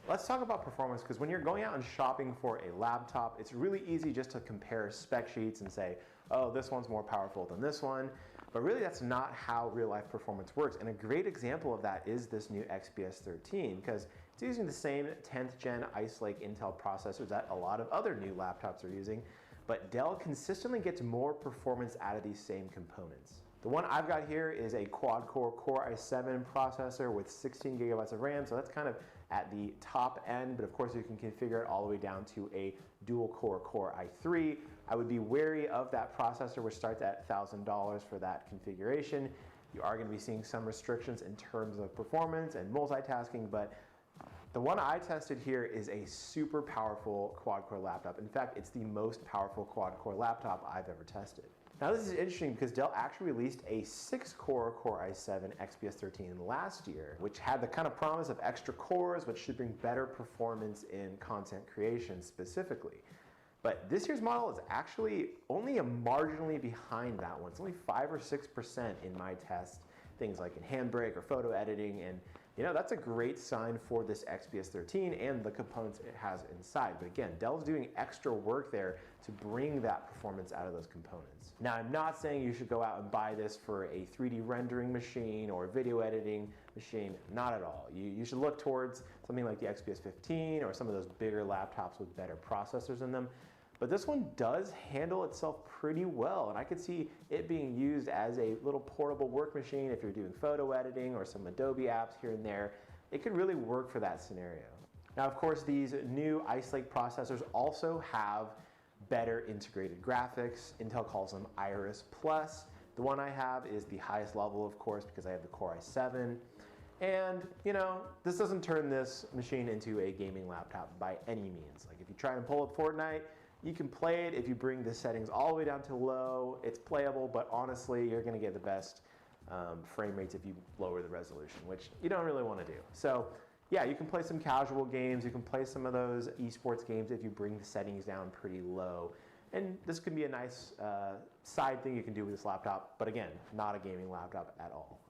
E: Let's talk about performance, because when you're going out and shopping for a laptop, it's really easy just to compare spec sheets and say, oh, this one's more powerful than this one. But really that's not how real life performance works. And a great example of that is this new XPS 13, because it's using the same 10th gen Ice Lake Intel processors that a lot of other new laptops are using, but Dell consistently gets more performance out of these same components. The one I've got here is a quad-core Core i7 processor with 16 gigabytes of RAM, so that's kind of at the top end, but of course you can configure it all the way down to a dual-core Core i3. I would be wary of that processor, which starts at $1,000 for that configuration. You are going to be seeing some restrictions in terms of performance and multitasking, but the one I tested here is a super powerful quad-core laptop. In fact, it's the most powerful quad-core laptop I've ever tested. Now this is interesting because Dell actually released a 6-core Core i7 XPS 13 last year, which had the kind of promise of extra cores, which should bring better performance in content creation specifically. But this year's model is actually only marginally behind that one. It's only 5 or 6% in my test, things like in Handbrake or photo editing, and you know, that's a great sign for this XPS 13 and the components it has inside. But again, Dell's doing extra work there to bring that performance out of those components. Now, I'm not saying you should go out and buy this for a 3D rendering machine or a video editing machine, not at all. You should look towards something like the XPS 15 or some of those bigger laptops with better processors in them. But this one does handle itself pretty well, and I could see it being used as a little portable work machine if you're doing photo editing or some Adobe apps here and there. It could really work for that scenario. Now, of course, these new Ice Lake processors also have better integrated graphics. Intel calls them Iris Plus. The one I have is the highest level, of course, because I have the Core i7. And, this doesn't turn this machine into a gaming laptop by any means. Like, if you try and pull up Fortnite, you can play it. If you bring the settings all the way down to low, it's playable, but honestly, you're going to get the best frame rates if you lower the resolution, which you don't really want to do. So, yeah, you can play some casual games. You can play some of those esports games if you bring the settings down pretty low. And this can be a nice side thing you can do with this laptop, but again, not a gaming laptop at all.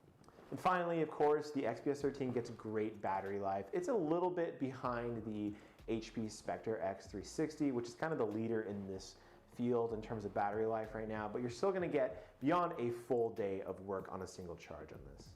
E: And finally, of course, the XPS 13 gets great battery life. It's a little bit behind the HP Spectre X360, which is kind of the leader in this field in terms of battery life right now, but you're still going to get beyond a full day of work on a single charge on this.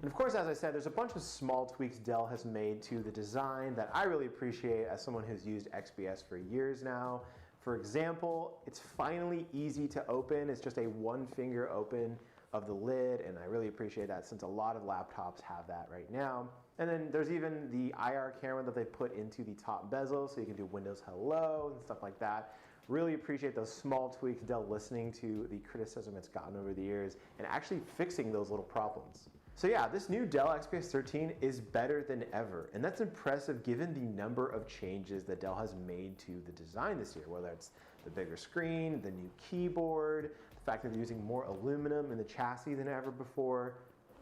E: And of course, as I said, there's a bunch of small tweaks Dell has made to the design that I really appreciate as someone who's used XPS for years now. For example, it's finally easy to open. It's just a one-finger open of the lid, and I really appreciate that since a lot of laptops have that right now. And then there's even the IR camera that they put into the top bezel, so you can do Windows Hello and stuff like that. Really appreciate those small tweaks, Dell listening to the criticism it's gotten over the years and actually fixing those little problems. So yeah, this new Dell XPS 13 is better than ever, and that's impressive given the number of changes that Dell has made to the design this year, whether it's the bigger screen, the new keyboard, the fact that they're using more aluminum in the chassis than ever before.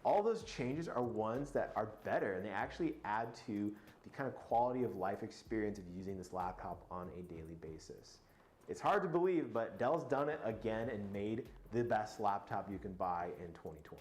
E: All those changes are ones that are better, and they actually add to the kind of quality of life experience of using this laptop on a daily basis. It's hard to believe, but Dell's done it again and made the best laptop you can buy in 2020.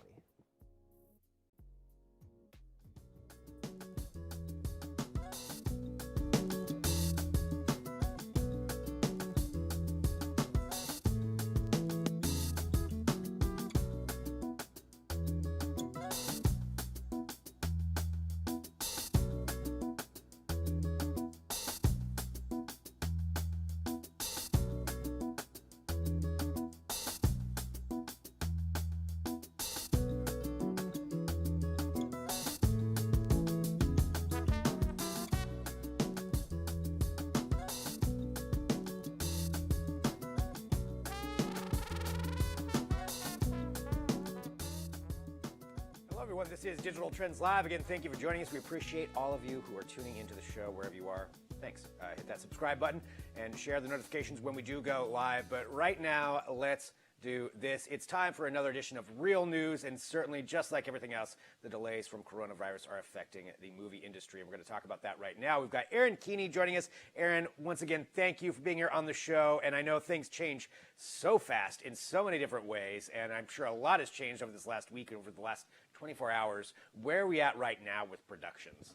A: Everyone, this is Digital Trends Live. Again, thank you for joining us. We appreciate all of you who are tuning into the show wherever you are. Thanks. Hit that subscribe button and share the notifications when we do go live. But right now, let's do this. It's time for another edition of Real News, and certainly, just like everything else, the delays from coronavirus are affecting the movie industry, and we're going to talk about that right now. We've got Aaron Keeney joining us. Aaron, once again, thank you for being here on the show, and I know things change so fast in so many different ways, and I'm sure a lot has changed over this last week and over the last 24 hours. Where are we at right now with productions?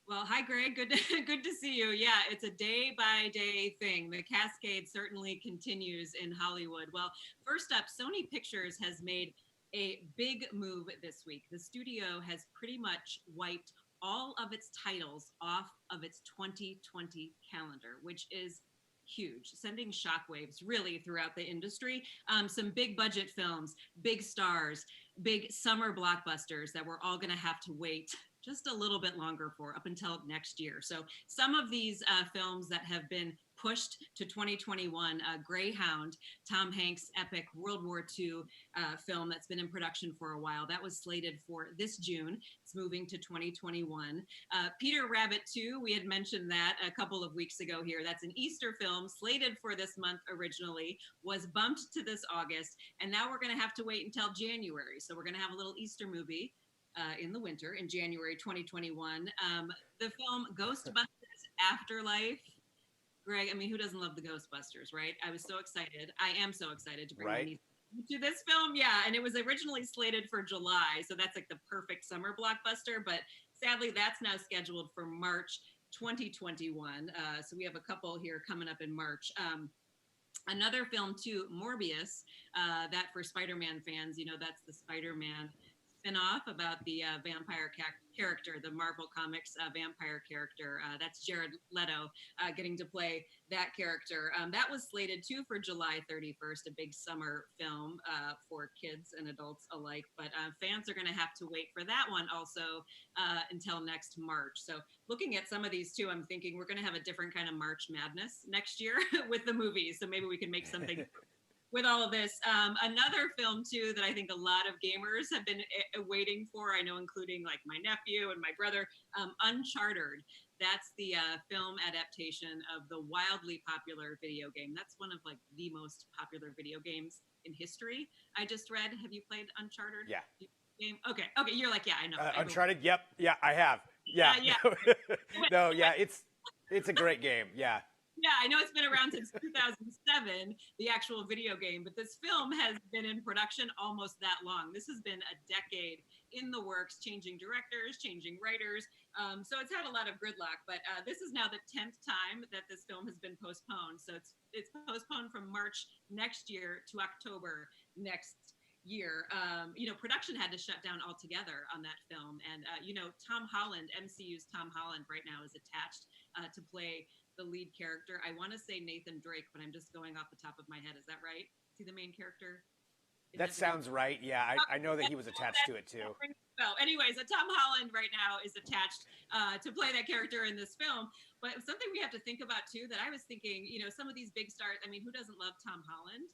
F: Well, hi, Greg. Good to see you. Yeah, it's a day-by-day thing. The cascade certainly continues in Hollywood. Well, first up, Sony Pictures has made a big move this week. The studio has pretty much wiped all of its titles off of its 2020 calendar, which is huge, sending shockwaves really throughout the industry. Some big budget films, big stars, big summer blockbusters that we're all going to have to wait just a little bit longer for, up until next year. So some of these films that have been pushed to 2021, Greyhound, Tom Hanks' epic World War II film that's been in production for a while, that was slated for this June. It's moving to 2021. Peter Rabbit 2, we had mentioned that a couple of weeks ago here. That's an Easter film slated for this month originally, was bumped to this August, and now we're going to have to wait until January. So we're going to have a little Easter movie in the winter in January 2021. The film Ghostbusters Afterlife. Greg, I mean, who doesn't love the Ghostbusters, right? I was so excited. I am so excited to bring these to this film. Yeah, and it was originally slated for July, so that's like the perfect summer blockbuster. But sadly, that's now scheduled for March 2021. So we have a couple here coming up in March. Another film too, Morbius, that for Spider-Man fans, you know, that's the Spider-Man spin-off about the vampire character, the Marvel Comics vampire character. That's Jared Leto getting to play that character. That was slated too for July 31st, a big summer film for kids and adults alike. But fans are going to have to wait for that one also until next March. So looking at some of these too, I'm thinking we're going to have a different kind of March Madness next year with the movies. So maybe we can make something with all of this. Another film too that I think a lot of gamers have been waiting for. I know, including like my nephew and my brother. Uncharted. That's the film adaptation of the wildly popular video game. That's one of like the most popular video games in history. I just read. Have you played Uncharted?
A: Yeah.
F: Game. Okay. Yeah, you're like, yeah, I know.
A: Uncharted. Yep. Yeah, I have. Yeah. No. Yeah. It's a great game. Yeah.
F: Yeah, I know it's been around since 2007, the actual video game, but this film has been in production almost that long. This has been a decade in the works, changing directors, changing writers. So it's had a lot of gridlock, but this is now the 10th time that this film has been postponed. So it's postponed from March next year to October next year. Production had to shut down altogether on that film. And, Tom Holland, MCU's Tom Holland right now is attached to play the lead character. I want to say Nathan Drake, but I'm just going off the top of my head. Is that right? Is he the main character?
A: That sounds right. Yeah, I know that he was attached to it too.
F: Well, anyways, Tom Holland right now is attached to play that character in this film. But something we have to think about too, that I was thinking, some of these big stars, I mean, who doesn't love Tom Holland?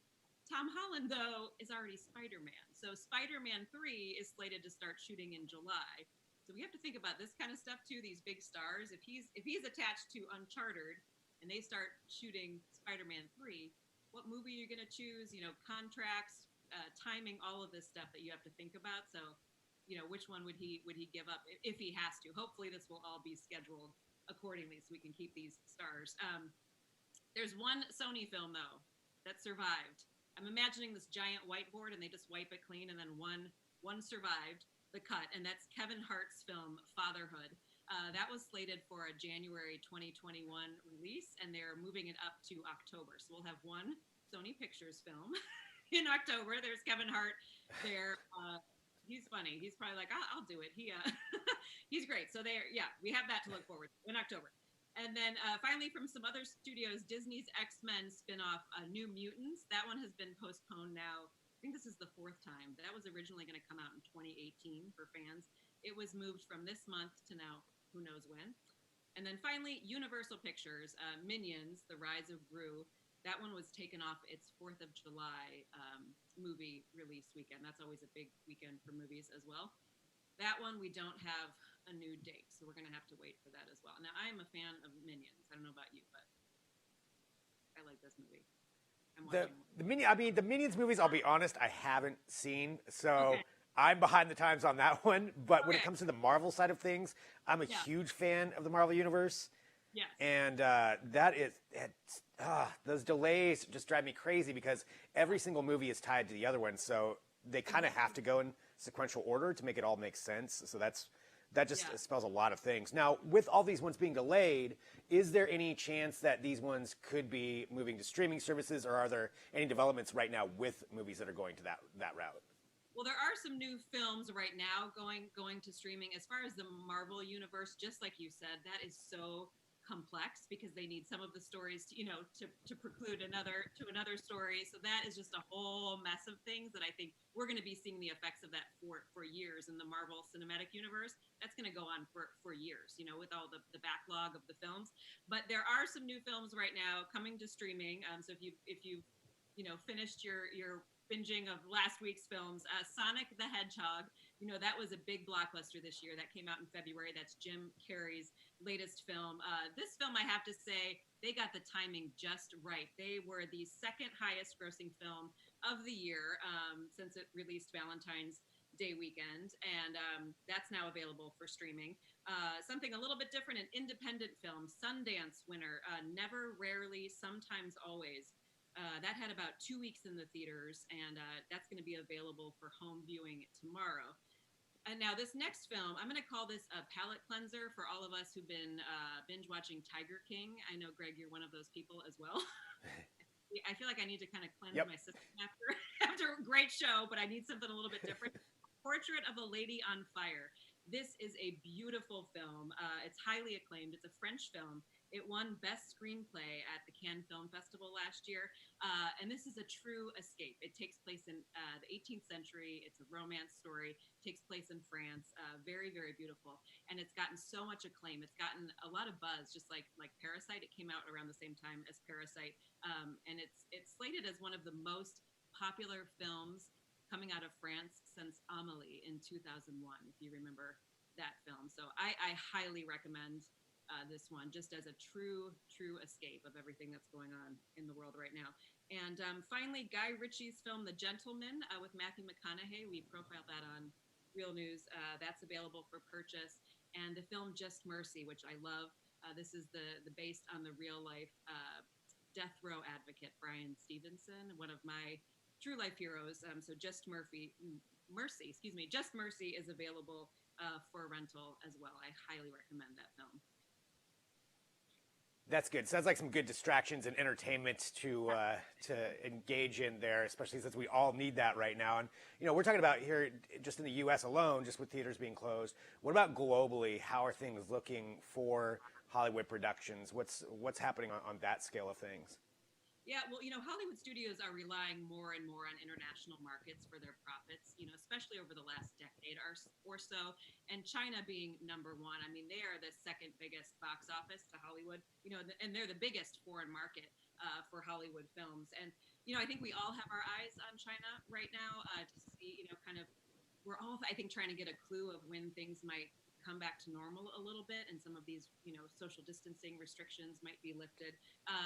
F: Tom Holland, though, is already Spider-Man. So Spider-Man 3 is slated to start shooting in July. So we have to think about this kind of stuff too. These big stars, if he's attached to Uncharted and they start shooting Spider-Man 3, what movie are you going to choose? Contracts, timing, all of this stuff that you have to think about. So, which one would he give up if he has to? Hopefully, this will all be scheduled accordingly so we can keep these stars. There's one Sony film though that survived. I'm imagining this giant whiteboard and they just wipe it clean, and then one survived the cut, and that's Kevin Hart's film Fatherhood. That was slated for a January 2021 release, and they're moving it up to October. So we'll have one Sony Pictures film in October. There's Kevin Hart there. He's funny. He's probably like, I'll do it. He's great. So we have that to look forward to in October. And then finally, from some other studios, Disney's X-Men spinoff, New Mutants. That one has been postponed now. I think this is the 4th time. That was originally going to come out in 2018 for fans. It was moved from this month to now, who knows when. And then finally, Universal Pictures, Minions, The Rise of Gru. That one was taken off its 4th of July movie release weekend. That's always a big weekend for movies as well. That one, we don't have a new date, so we're going to have to wait for that as well. Now, I am a fan of Minions. I don't know about you, but I like this movie.
A: The Minions movies, I'll be honest, I haven't seen, so I'm behind the times on that one. But when it comes to the Marvel side of things, I'm a huge fan of the Marvel Universe.
F: Yes.
A: And those delays just drive me crazy because every single movie is tied to the other one, so they kind of have to go in sequential order to make it all make sense. So that just spells a lot of things. Now, with all these ones being delayed, is there any chance that these ones could be moving to streaming services, or are there any developments right now with movies that are going to that route?
F: Well, there are some new films right now going to streaming. As far as the Marvel universe, just like you said, that is so complex because they need some of the stories to preclude another story. So that is just a whole mess of things that I think we're going to be seeing the effects of that for years in the Marvel Cinematic Universe. That's going to go on for years, with all the backlog of the films. But there are some new films right now coming to streaming. So if you've finished your binging of last week's films, Sonic the Hedgehog, that was a big blockbuster this year. That came out in February. That's Jim Carrey's latest film. This film, I have to say, they got the timing just right. They were the second highest grossing film of the year since it released Valentine's Day weekend. And that's now available for streaming. Something a little bit different, an independent film, Sundance winner, Never, Rarely, Sometimes, Always. That had about 2 weeks in the theaters, and that's going to be available for home viewing tomorrow. And now this next film, I'm going to call this a palate cleanser for all of us who've been binge watching Tiger King. I know, Greg, you're one of those people as well. I feel like I need to kind of cleanse my system after a great show, but I need something a little bit different. Portrait of a Lady on Fire. This is a beautiful film. It's highly acclaimed. It's a French film. It won Best Screenplay at the Cannes Film Festival last year. And this is a true escape. It takes place in the 18th century. It's a romance story. It takes place in France. Very, very beautiful. And it's gotten so much acclaim. It's gotten a lot of buzz, just like Parasite. It came out around the same time as Parasite. And it's slated as one of the most popular films coming out of France since Amélie in 2001, if you remember that film. So I highly recommend this one, just as a true escape of everything that's going on in the world right now. And finally, Guy Ritchie's film The Gentleman with Matthew McConaughey. We profiled that on Real News. That's available for purchase. And the film Just Mercy, which I love. This is the based on the real life death row advocate Brian Stevenson, one of my true life heroes. So Just Mercy is available for rental as well. I highly recommend that film.
A: That's good. Sounds like some good distractions and entertainment to engage in there, especially since we all need that right now. And we're talking about here just in the U.S. alone, just with theaters being closed. What about globally? How are things looking for Hollywood productions? What's happening on that scale of things?
F: Yeah, well, Hollywood studios are relying more and more on international markets for their profits, especially over the last decade or so. And China being number one. I mean, they are the second biggest box office to Hollywood, and they're the biggest foreign market for Hollywood films. And, I think we all have our eyes on China right now to see, we're all, I think, trying to get a clue of when things might come back to normal a little bit, and some of these, social distancing restrictions might be lifted.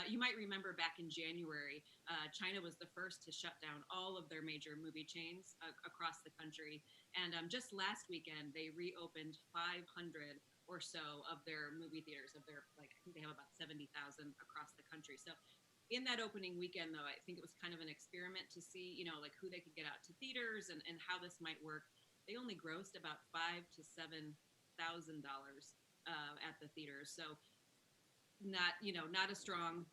F: You might remember back in January, China was the first to shut down all of their major movie chains across the country. And just last weekend, they reopened 500 or so of their movie theaters, I think they have about 70,000 across the country. So in that opening weekend, though, I think it was kind of an experiment to see, who they could get out to theaters and how this might work. They only grossed about $5,000 to $7,000 at the theaters. So not a strong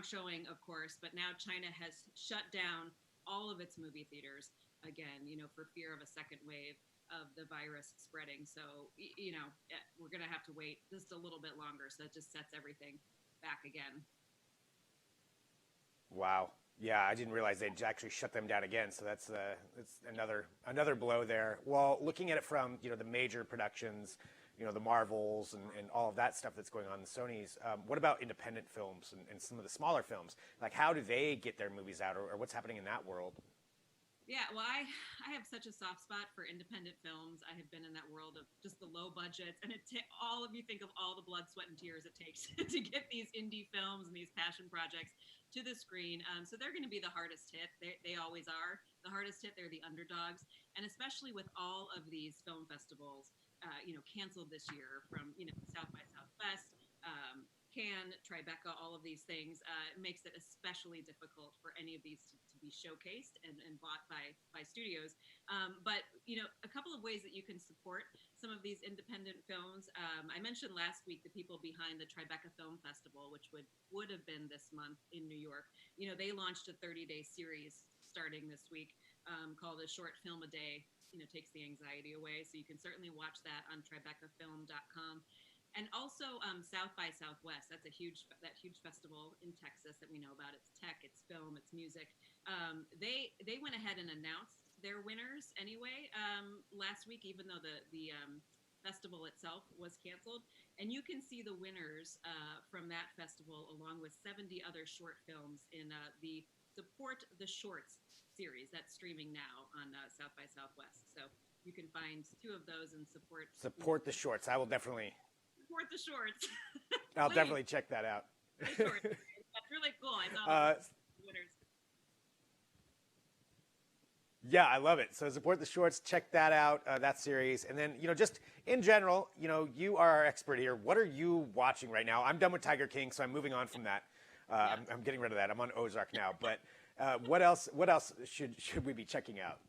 F: showing, of course, but now China has shut down all of its movie theaters again, for fear of a second wave of the virus spreading. So, we're going to have to wait just a little bit longer. So it just sets everything back again.
A: Wow. Yeah, I didn't realize they'd actually shut them down again. So that's another blow there. Well, looking at it from the major productions, the Marvels and all of that stuff that's going on, the Sonys. What about independent films and some of the smaller films? Like, how do they get their movies out, or what's happening in that world?
F: Yeah, well, I have such a soft spot for independent films. I have been in that world of just the low budgets, and all of you think of all the blood, sweat, and tears it takes to get these indie films and these passion projects to the screen. So they're going to be the hardest hit. They always are the hardest hit. They're the underdogs, and especially with all of these film festivals, canceled this year from South by Southwest. Cannes, Tribeca, all of these things, it makes it especially difficult for any of these to be showcased and bought by studios. But, a couple of ways that you can support some of these independent films. I mentioned last week the people behind the Tribeca Film Festival, which would have been this month in New York. They launched a 30-day series starting this week called A Short Film a Day, takes the anxiety away. So you can certainly watch that on tribecafilm.com. And also South by Southwest. That's that huge festival in Texas that we know about. It's tech, it's film, it's music. They went ahead and announced their winners anyway last week, even though the festival itself was canceled. And you can see the winners from that festival along with 70 other short films in the Support the Shorts series that's streaming now on South by Southwest. So you can find 2 of those and support
A: the Shorts. I will definitely
F: support the shorts.
A: I'll definitely check that out.
F: That's really cool. I saw the winners.
A: Yeah, I love it. So support the Shorts. Check that out, that series. And then, just in general, you are our expert here. What are you watching right now? I'm done with Tiger King, so I'm moving on from that. I'm getting rid of that. I'm on Ozark now. But what else should we be checking out?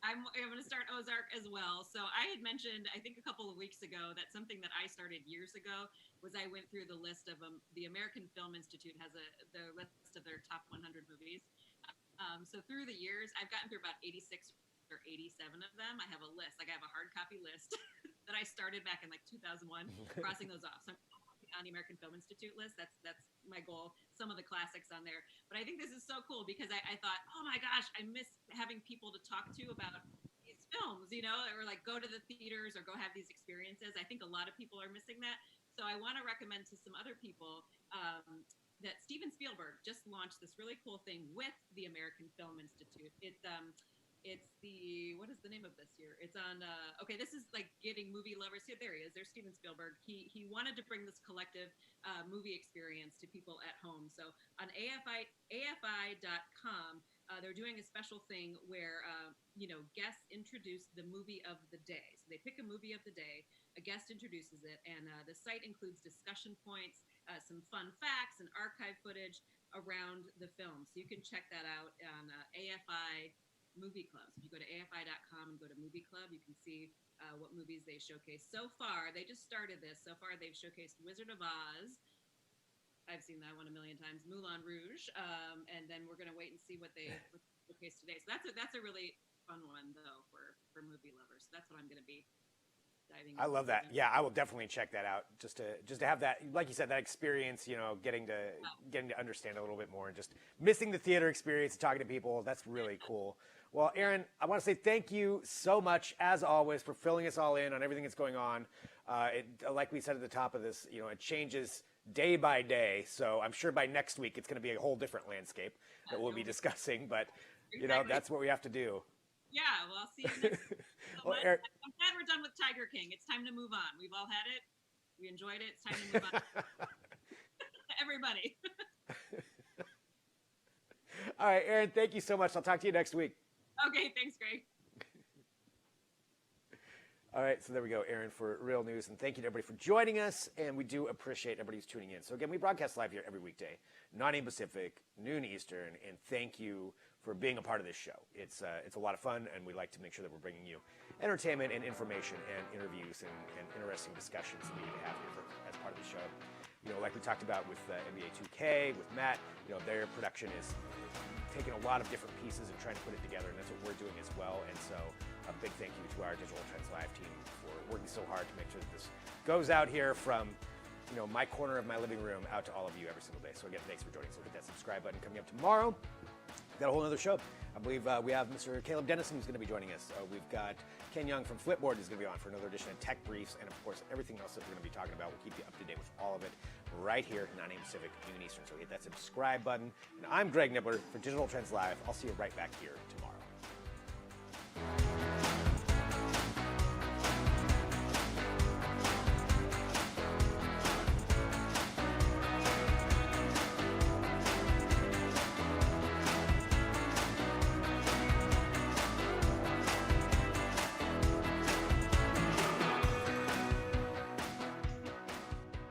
F: I'm going to start Ozark as well. So I had mentioned, I think a couple of weeks ago, that something that I started years ago was I went through the list of the American Film Institute has the list of their top 100 movies. So through the years, I've gotten through about 86 or 87 of them. I have a list. Like I have a hard copy list that I started back in like 2001, crossing those off. So I'm on the American Film Institute list. That's my goal. Some of the classics on there. But I think this is so cool because I thought, oh my gosh, I miss having people to talk to about these films, you know, or like go to the theaters or go have these experiences. I think a lot of people are missing that. So I want to recommend to some other people that Steven Spielberg just launched this really cool thing with the American Film Institute. It's the, what is the name of this here? It's on, okay, this is like getting movie lovers. Here, there he is. There's Steven Spielberg. He wanted to bring this collective movie experience to people at home. So on AFI.com, they're doing a special thing where, guests introduce the movie of the day. So they pick a movie of the day, a guest introduces it, and the site includes discussion points, some fun facts, and archive footage around the film. So you can check that out on AFI Movie Club. So if you go to AFI.com and go to Movie Club, you can see what movies they showcase. So far, they just started this. So far, they've showcased Wizard of Oz. I've seen that one a million times. Moulin Rouge, and then we're going to wait and see what they showcase today. So that's a really fun one though for movie lovers. So that's what I'm going to be diving into.
A: I love that. Yeah, I will definitely check that out just to have that, like you said, that experience. You know, getting to understand a little bit more and just missing the theater experience, talking to people. That's really cool. Well, Erin, I want to say thank you so much, as always, for filling us all in on everything that's going on. Like we said at the top of this, you know, it changes day by day. So I'm sure by next week it's going to be a whole different landscape that we'll be discussing. But, you know, that's what we have to do.
F: Yeah, well, I'll see you next week. So
A: Well,
F: I'm glad we're done with Tiger King. It's time to move on. We've all had it. We enjoyed it. It's time to move on. Everybody.
A: All right, Erin, thank you so much. I'll talk to you next week.
F: Okay, thanks, Greg.
A: All right, so there we go, Erin, for Real News. And thank you to everybody for joining us. And we do appreciate everybody who's tuning in. So again, we broadcast live here every weekday, 9 a.m. Pacific, noon Eastern. And thank you for being a part of this show. It's a lot of fun, and we like to make sure that we're bringing you entertainment and information and interviews and interesting discussions that we need to have here as part of the show. You know, like we talked about with NBA 2K, with Matt, you know, their production is taking a lot of different pieces and trying to put it together, and that's what we're doing as well. And so a big thank you to our Digital Trends Live team for working so hard to make sure that this goes out here from, you know, my corner of my living room out to all of you every single day. So again, thanks for joining us. Hit that subscribe button. Coming up tomorrow, we've got a whole other show. I believe we have Mr. Caleb Dennison who's going to be joining us. We've got Ken Young from Flipboard who's going to be on for another edition of Tech Briefs, and of course everything else that we're going to be talking about. We'll keep you up to date with all of it right here, 9 a.m. Pacific, noon Eastern. So hit that subscribe button. And I'm Greg Nibbler for Digital Trends Live. I'll see you right back here tomorrow.